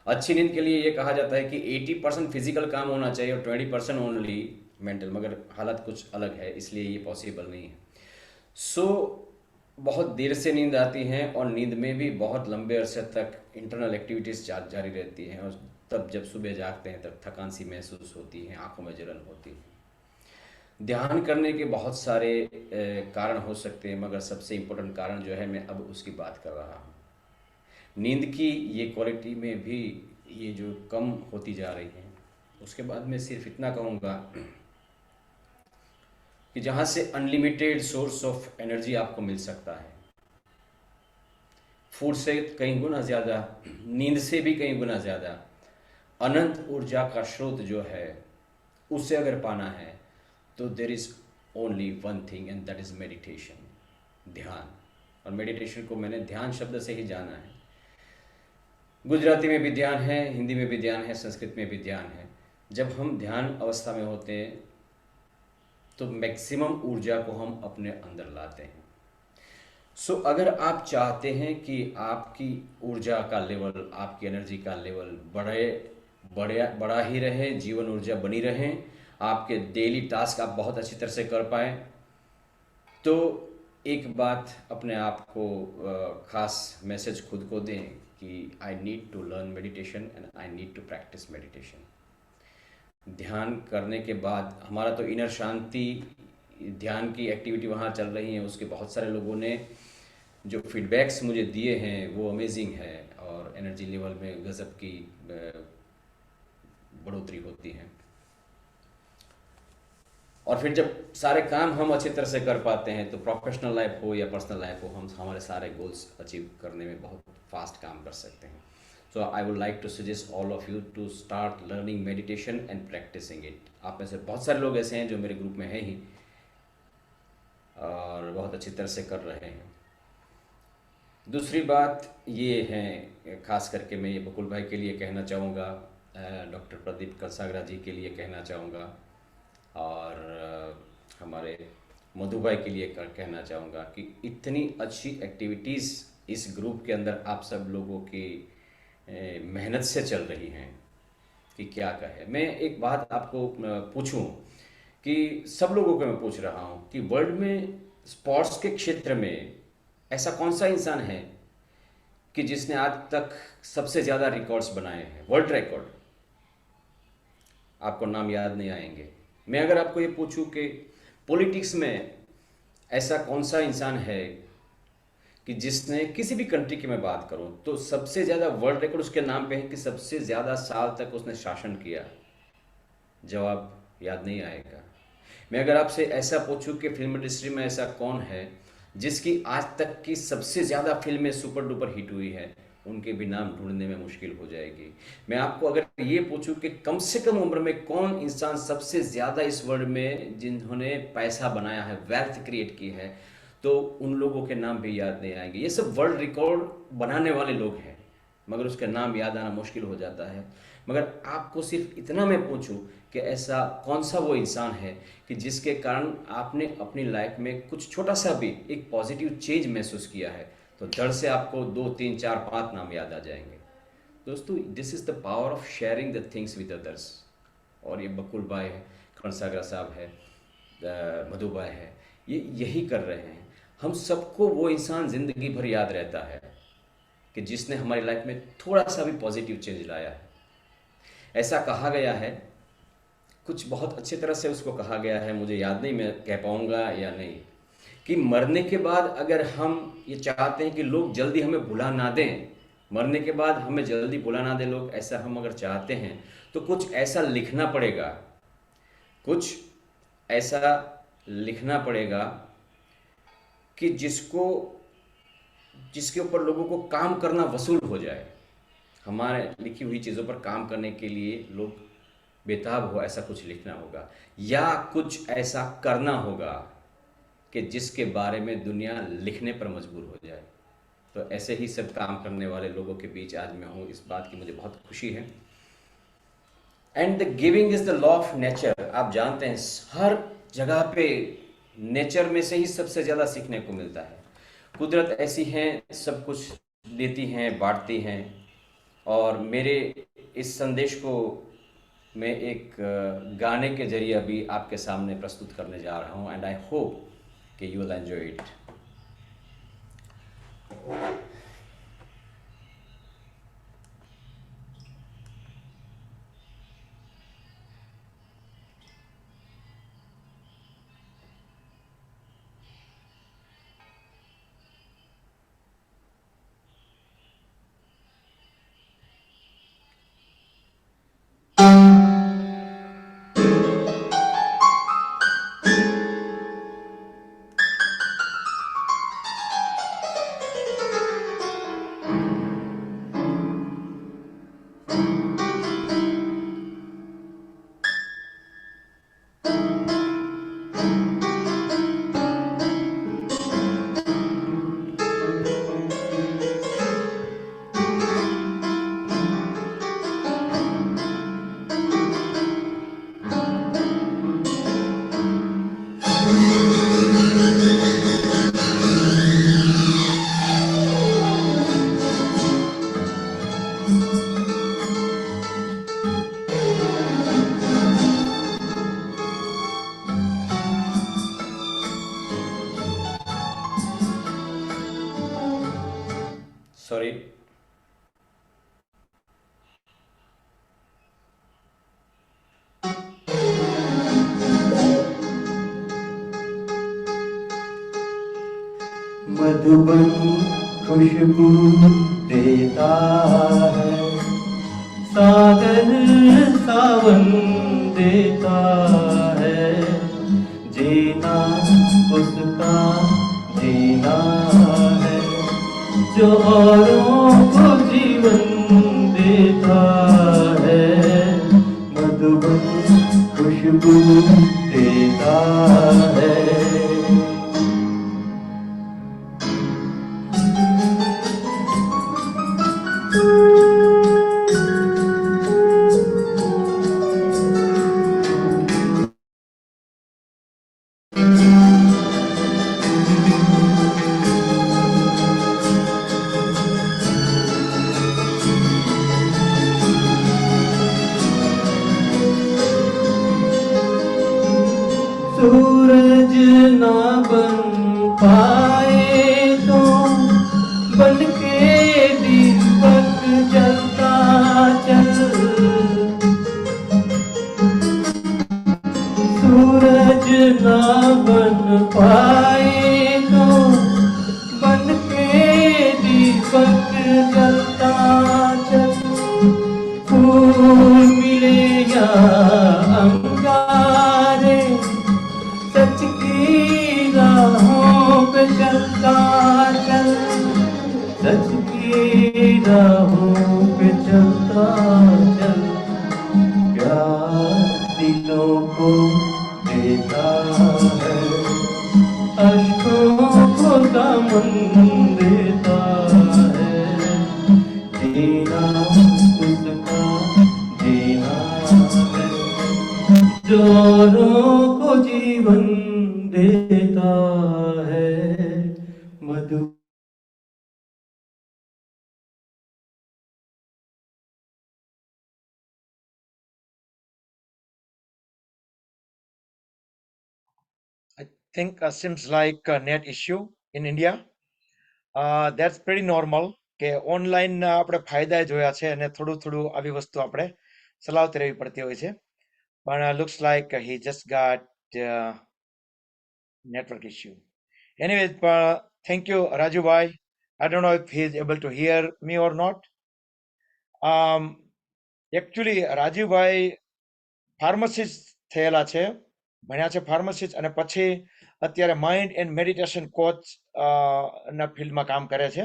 अच्छी नींद के लिए ये कहा जाता है कि 80% फिजिकल काम होना चाहिए और 20% ओनली मेंटल, मगर हालत कुछ अलग है, इसलिए ये पॉसिबल नहीं है। सो बहुत देर से नींद आती है, और नींद में भी बहुत लंबे अरसे तक इंटरनल एक्टिविटीज़ जारी रहती हैं, और तब जब सुबह जागते हैं तब थकान सी महसूस होती है, आंखों में जलन होती है। ध्यान करने के बहुत सारे कारण हो सकते हैं, मगर सबसे इम्पोर्टेंट कारण जो है मैं अब उसकी बात कर रहा हूँ। नींद की ये क्वालिटी में भी ये जो कम होती जा रही है। उसके बाद मैं सिर्फ इतना कहूँगा कि जहाँ से अनलिमिटेड सोर्स ऑफ एनर्जी आपको मिल सकता है, फूड से कई गुना ज़्यादा, नींद से भी कई गुना ज़्यादा अनंत ऊर्जा का स्रोत जो है, उसे अगर पाना है तो there is only one thing and that is meditation, ध्यान। और मेडिटेशन को मैंने ध्यान शब्द से ही जाना है। गुजराती में भी ध्यान है, हिंदी में भी ध्यान है, संस्कृत में भी ध्यान है। जब हम ध्यान अवस्था में होते हैं तो मैक्सिमम ऊर्जा को हम अपने अंदर लाते हैं। सो अगर आप चाहते हैं कि आपकी ऊर्जा का लेवल, आपकी एनर्जी का लेवल बड़ा ही रहे, जीवन ऊर्जा बनी रहे, आपके डेली टास्क आप बहुत अच्छी तरह से कर पाए, तो एक बात अपने आप को खास मैसेज खुद को दें कि I need to learn meditation and I need to practice meditation. ध्यान करने के बाद हमारा तो इनर शांति, ध्यान की एक्टिविटी वहाँ चल रही है, उसके बहुत सारे लोगों ने जो फीडबैक्स मुझे दिए हैं वो अमेजिंग है, और एनर्जी लेवल में गजब की बढ़ोतरी होती है। और फिर जब सारे काम हम अच्छी तरह से कर पाते हैं तो प्रोफेशनल लाइफ हो या पर्सनल लाइफ हो, हम हमारे सारे गोल्स अचीव करने में बहुत फास्ट काम कर सकते हैं। So I would like to suggest all of you to start learning meditation and practicing it. आप में से बहुत सारे लोग ऐसे हैं जो मेरे ग्रुप में हैं ही और बहुत अच्छी तरह से कर रहे हैं। दूसरी बात ये है, खास करके मैं ये बकुल भाई के लिए कहना चाहूँगा, डॉक्टर प्रदीप कलसागरा जी के लिए कहना चाहूँगा, और हमारे मधु भाई के लिए कहना चाहूँगा कि इतनी अच्छी एक्टिविटीज़ इस ग्रुप के अंदर आप सब लोगों की मेहनत से चल रही हैं कि क्या कहे। मैं एक बात आपको पूछूं कि सब लोगों को मैं पूछ रहा हूं कि वर्ल्ड में स्पोर्ट्स के क्षेत्र में ऐसा कौन सा इंसान है कि जिसने आज तक सबसे ज़्यादा रिकॉर्ड्स बनाए हैं, वर्ल्ड रिकॉर्ड? आपको नाम याद नहीं आएंगे। मैं अगर आपको ये पूछूं कि पॉलिटिक्स में ऐसा कौन सा इंसान है कि जिसने, किसी भी कंट्री की मैं बात करूं तो सबसे ज़्यादा वर्ल्ड रिकॉर्ड उसके नाम पे है कि सबसे ज़्यादा साल तक उसने शासन किया, जवाब याद नहीं आएगा। मैं अगर आपसे ऐसा पूछूं कि फिल्म इंडस्ट्री में ऐसा कौन है जिसकी आज तक की सबसे ज़्यादा फिल्में सुपर डुपर हिट हुई है, उनके भी नाम ढूंढने में मुश्किल हो जाएगी। मैं आपको अगर ये पूछूं कि कम से कम उम्र में कौन इंसान सबसे ज़्यादा इस वर्ल्ड में जिन्होंने पैसा बनाया है, वेल्थ क्रिएट की है, तो उन लोगों के नाम भी याद नहीं आएंगे। ये सब वर्ल्ड रिकॉर्ड बनाने वाले लोग हैं, मगर उसका नाम याद आना मुश्किल हो जाता है। मगर आपको सिर्फ इतना मैं पूछूं कि ऐसा कौन सा वो इंसान है कि जिसके कारण आपने अपनी लाइफ में कुछ छोटा सा भी एक पॉजिटिव चेंज महसूस किया है, तो धड़ से आपको 2, 3, 4, 5 नाम याद आ जाएंगे। दोस्तों, this is the power of sharing the things with others. और ये बकुल भाई है, कलसागरा साहब है, मधु भाई है, ये यही कर रहे हैं। हम सबको वो इंसान ज़िंदगी भर याद रहता है कि जिसने हमारी लाइफ में थोड़ा सा भी पॉजिटिव चेंज लाया है। ऐसा कहा गया है, कुछ बहुत अच्छी तरह से उसको कहा गया है, मुझे याद नहीं मैं कह पाऊँगा या नहीं, कि मरने के बाद अगर हम ये चाहते हैं कि लोग जल्दी हमें भुला ना दें, मरने के बाद हमें जल्दी भुला ना दें लोग, ऐसा हम अगर चाहते हैं तो कुछ ऐसा लिखना पड़ेगा, कुछ ऐसा लिखना पड़ेगा कि जिसके ऊपर लोगों को काम करना वसूल हो जाए। हमारे लिखी हुई चीज़ों पर काम करने के लिए लोग बेताब हो, ऐसा कुछ लिखना होगा, या कुछ ऐसा करना होगा कि जिसके बारे में दुनिया लिखने पर मजबूर हो जाए। तो ऐसे ही सब काम करने वाले लोगों के बीच आज मैं हूँ, इस बात की मुझे बहुत खुशी है। And the giving is the law of nature. आप जानते हैं हर जगह पे नेचर में से ही सबसे ज़्यादा सीखने को मिलता है। कुदरत ऐसी है, सब कुछ देती हैं, बांटती हैं। और मेरे इस संदेश को मैं एक गाने के जरिए अभी आपके सामने प्रस्तुत करने जा रहा हूँ, एंड आई होप कि यू विल एंजॉय इट। मधुबन खुशबू देता है, सागर सावन देता है, जीना उसका जीना है, जो औरों को जीवन देता है, मधुबन खुशबू देता है। सूरज ना बन पाए तो बन के दीपक जलता चल, सूरज ना बन पाए तो बन के दीपक जलता चल, फूल मिले या अंगारे सच की राहों पे चलता चल, सच की राहों पे चलता चल, प्यार दिलों को देता है, अश्कों को दामन देता है, जीना उसका जीना है, जोरों को जीवन देता है, मधु I think seems like a net issue in India. That's pretty normal કે ઓનલાઈન આપણે ફાયદા જોયા છે અને થોડું થોડું આવી વસ્તુ આપણે ચલાવતી રહેવી પડતી હોય છે, પણ looks like he just got network issue. Anyway, thank you Raju bhai. I don't know if he is able to hear me or not. Actually Raju bhai pharmacist થયેલા છે, ભણ્યા છે ફાર્મસિસ્ટ, અને પછી અત્યારે માઇન્ડ એન્ડ મેડિટેશન કોચ ના ફિલ્ડમાં કામ કરે છે,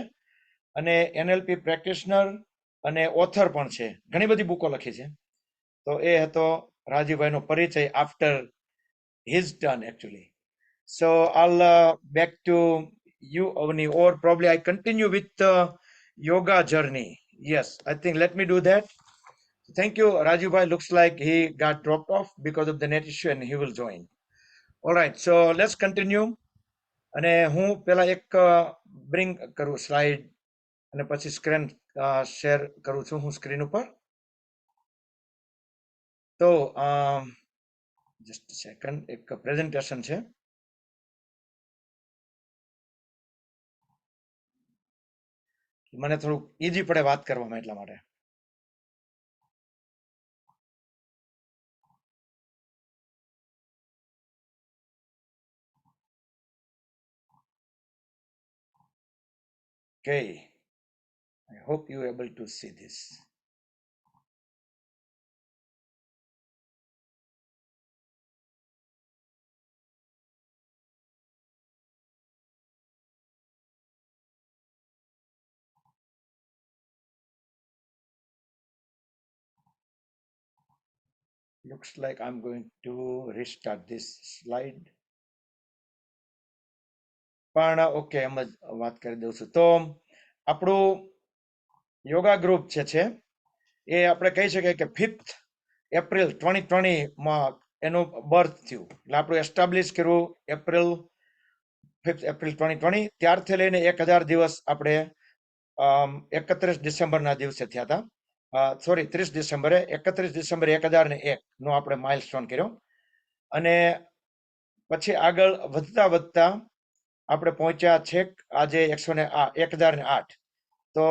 અને એનએલપી પ્રેક્ટિશનર અને ઓથર પણ છે, ઘણી બધી બુકો લખી છે. તો એ હતો રાજીવભાઈનો પરિચય after his turn actually. So I'll back to you Avni, or probably I continue with the yoga journey. Yes, I think let me do that. Thank you, Raju bhai. Looks like he got dropped off because of the net issue and he will join. All right, so let's continue. અને હું પેલા એક bring કરું slide અને પછી screen share કરું છું હું સ્ક્રીન ઉપર. તો જસ્ટ સેકન્ડ, એક પ્રેઝન્ટેશન છે. મને થોડુંક ઈઝી પડે વાત કરવામાં એટલા માટે. Okay, I hope you are able to see this. Looks like I'm going to restart this slide. પણ ઓકે, એમ જ વાત કરી દઉં છું. તો આપણું યોગા ગ્રુપ જે છે એ આપણે કહી શકીએ કે 5th એપ્રિલ 2020 માં એનું બર્થ થયું, એટલે આપણું એસ્ટાબ્લિશ કર્યું એપ્રિલ 5th એપ્રિલ 2020. ત્યારથી લઈને 1000 દિવસ આપણે 31 ડિસેમ્બરના દિવસે થયા હતા, સોરી 30 ડિસેમ્બરે, 31 ડિસેમ્બરે 1001 નો આપણે માઇલસ્ટોન કર્યો, અને પછી આગળ વધતા વધતા આપણે પહોંચ્યા છેક આજે 1008. તો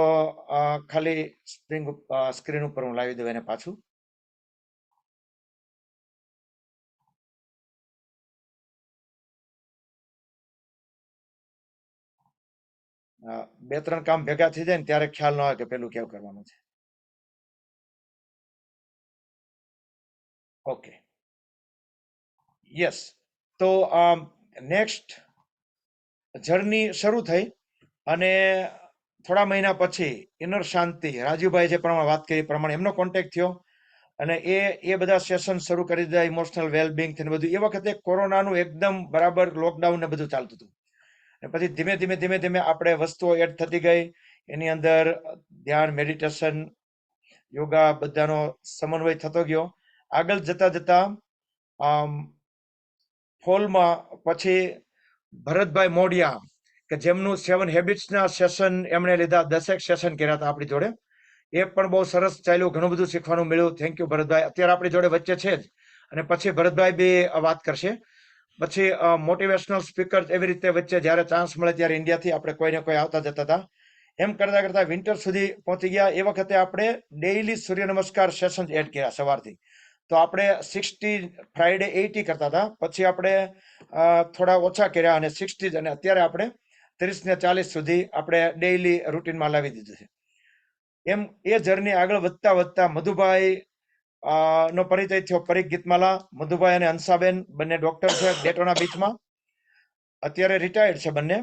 ખાલી સ્ક્રીન ઉપર હું લાવી દઉં એને પાછું. બે ત્રણ કામ ભેગા થઈ જાય ને ત્યારે ખ્યાલ ન આવે કે પેલું કેવું કરવાનું છે. Okay, yes. તો નેક્સ્ટ જર્ની શરૂ થઈ અને થોડા મહિના પછી ઇનર શાંતિ, રાજુભાઈ જે પ્રમાણે વાત કરી પ્રમાણે એમનો કોન્ટેક્ટ થયો અને એ બધા સેશન શરૂ કરી દીધા, ઇમોશનલ વેલબિંગ ને બધું. એ વખતે કોરોનાનું એકદમ બરાબર લોકડાઉન ને બધું ચાલતું હતું. અને પછી ધીમે ધીમે આપણે વસ્તુઓ એડ થતી ગઈ. એની અંદર ધ્યાન, મેડિટેશન, યોગા બધાનો સમન્વય થતો ગયો. આગળ જતા ફોલમાં પછી ભરતભાઈ મોડિયા કે જેમનું 7 હેબિટ્સના સેશન એમણે લીધા, 10 સેશન કર્યા હતા આપણી જોડે. એ પણ બહુ સરસ ચાલ્યું, ઘણું બધું શીખવાનું મળ્યું. Thank you Bharatbhai. અત્યારે આપણી જોડે વચ્ચે છે જ. અને પછી ભરતભાઈ બી વાત કરશે. પછી મોટિવેશનલ સ્પીકર એવી રીતે વચ્ચે જ્યારે ચાન્સ મળે ત્યારે ઇન્ડિયાથી આપણે કોઈને કોઈ આવતા જતા હતા. એમ કરતા કરતા વિન્ટર સુધી પહોંચી ગયા. એ વખતે આપણે ડેઇલી સૂર્ય નમસ્કાર સેશન એડ કર્યા સવારથી. તો આપણે 60 ફ્રાઈડે 80 કરતા હતા. પછી આપણે થોડા ઓછા કર્યા અને 60 અને અત્યારે આપણે 30 ને 40 સુધી આપણે ડેઇલી રૂટીનમાં લાવી દીધું છે. એમ એ જર્ની આગળ વધતા મધુભાઈ નો પરિચય થયો. પરીખ ગીતમાલા, મધુભાઈ અને હંસાબેન બંને ડોક્ટર છે ડેટોના બીચમાં. અત્યારે રિટાયર્ડ છે બંને,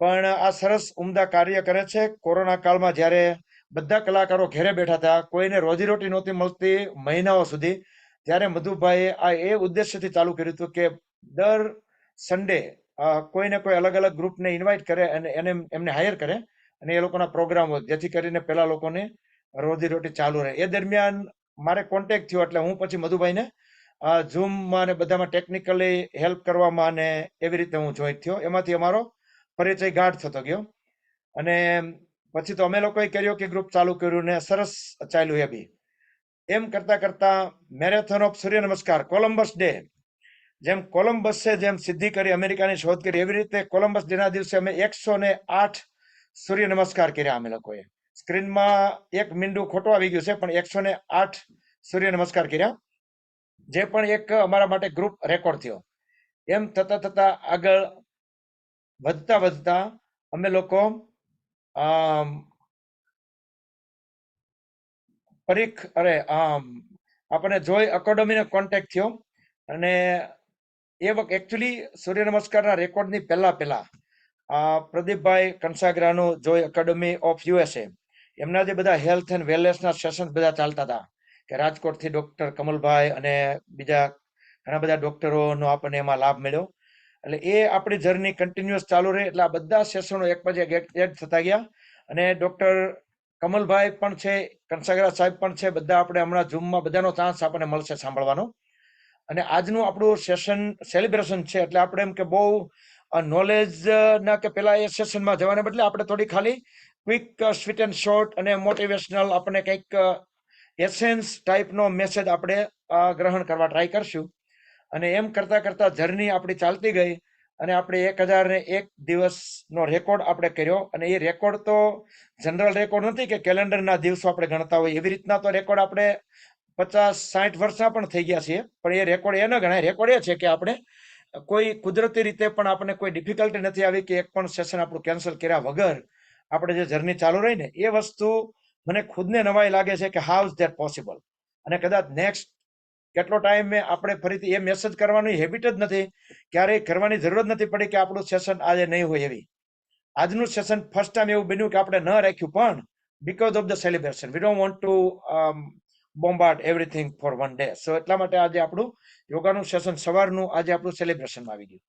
પણ આ સરસ ઉમદા કાર્ય કરે છે. કોરોના કાળમાં જ્યારે બધા કલાકારો ઘેરે બેઠા હતા, કોઈને રોજીરોટી નહોતી મળતી મહિનાઓ સુધી, ત્યારે મધુભાઈએ આ એ ઉદ્દેશ્યથી ચાલુ કર્યું હતું કે દર સન્ડે કોઈને કોઈ અલગ અલગ ગ્રુપને ઇન્વાઇટ કરે અને એમને હાયર કરે અને એ લોકોના પ્રોગ્રામ હોય, જેથી કરીને પેલા લોકોને રોજીરોટી ચાલુ રહે. એ દરમિયાન મારે કોન્ટેક્ટ થયો એટલે હું પછી મધુભાઈને ઝૂમમાં અને બધામાં ટેકનિકલી હેલ્પ કરવામાં અને એવી રીતે હું જોઈન્ટ થયો. એમાંથી અમારો પરિચય ગાઢ થતો ગયો અને પછી તો અમે લોકોએ કર્યો કે ગ્રુપ ચાલુ કર્યું ને સરસ ચાલ્યું. એ બી એમ કરતા મેરેથોન ઓફ સૂર્ય નમસ્કાર, કોલમ્બસ ડે, જેમ કોલમ્બસે જેમ સિદ્ધિ કરી, અમેરિકાની શોધ કરી, એવી રીતે કોલમ્બસ ડેના દિવસે અમે 108 સૂર્ય નમસ્કાર કર્યા અમે લોકોએ. સ્ક્રીનમાં એક મીંડું ખોટું આવી ગયું છે, પણ 108 સૂર્ય નમસ્કાર કર્યા, જે પણ એક અમારા માટે ગ્રુપ રેકોર્ડ થયો. એમ થતા આગળ વધતા અમે લોકો આપણને જોય એકેડમીનો કોન્ટેક્ટ થયો અને એ વખત એકચ્યુઅલી સૂર્ય નમસ્કારના રેકોર્ડની પહેલા પ્રદીપભાઈ કંસાગરાનું જોય એકેડમી ઓફ USA, એમના જે બધા હેલ્થ એન્ડ વેલનેસના સેશન બધા ચાલતા હતા કે રાજકોટથી ડોક્ટર કમલભાઈ અને બીજા ઘણા બધા ડોક્ટરોનો આપણને એમાં લાભ મળ્યો. એટલે એ આપણી જર્ની કન્ટિન્યુઅસ ચાલુ રહી. એટલે આ બધા સેશનો એક પછી એક એડ થતા ગયા અને ડોક્ટર કમલભાઈ પણ છે, કંસાગરા સાહેબ પણ છે, બધા આપણે હમણાં ઝૂમમાં બધાનો ચાન્સ આપણને મળશે સાંભળવાનો. અને આજનું આપણું સેશન સેલિબ્રેશન છે એટલે આપણે એમ કે બહુ નોલેજ ના કે પેલા એ સેશનમાં જવાને બદલે આપણે થોડી ખાલી ક્વિક, સ્વીટ એન્ડ શોર્ટ અને મોટિવેશનલ આપણને કંઈક એસેન્સ ટાઈપનો મેસેજ આપણે ગ્રહણ કરવા ટ્રાય કરશું. અને એમ કરતા જર્ની આપણી ચાલતી ગઈ અને આપણે 1001 દિવસનો રેકોર્ડ આપણે કર્યો. અને એ રેકોર્ડ તો જનરલ રેકોર્ડ નથી કે કેલેન્ડરના દિવસો આપણે ગણતા હોય, એવી રીતના તો રેકોર્ડ આપણે 50-60 વર્ષના પણ થઈ ગયા છીએ. પણ એ રેકોર્ડ એ ન ગણાય. રેકોર્ડ એ છે કે આપણે કોઈ કુદરતી રીતે પણ આપણને કોઈ ડિફિકલ્ટી નથી આવી કે એક પણ સેશન આપણું કેન્સલ કર્યા વગર આપણે જે જર્ની ચાલુ રહી ને, એ વસ્તુ મને ખુદને નવાઈ લાગે છે કે હાઉ ઇઝ ધેટ પોસિબલ. અને કદાચ નેક્સ્ટ કેટલો ટાઈમ આપણે ફરીથી એ મેસેજ કરવાની હેબિટ જ નથી, ક્યારેય કરવાની જરૂરત નથી પડી કે આપણું સેશન આજે નહીં હોય એવી. આજનું સેશન ફર્સ્ટ ટાઈમ એવું બન્યું કે આપણે ન રાખ્યું, પણ because of the celebration we don't want to bombard everything for one day. So એટલા માટે આજે આપણું યોગાનું સેશન સવારનું આજે આપણું સેલિબ્રેશનમાં આવી ગયું.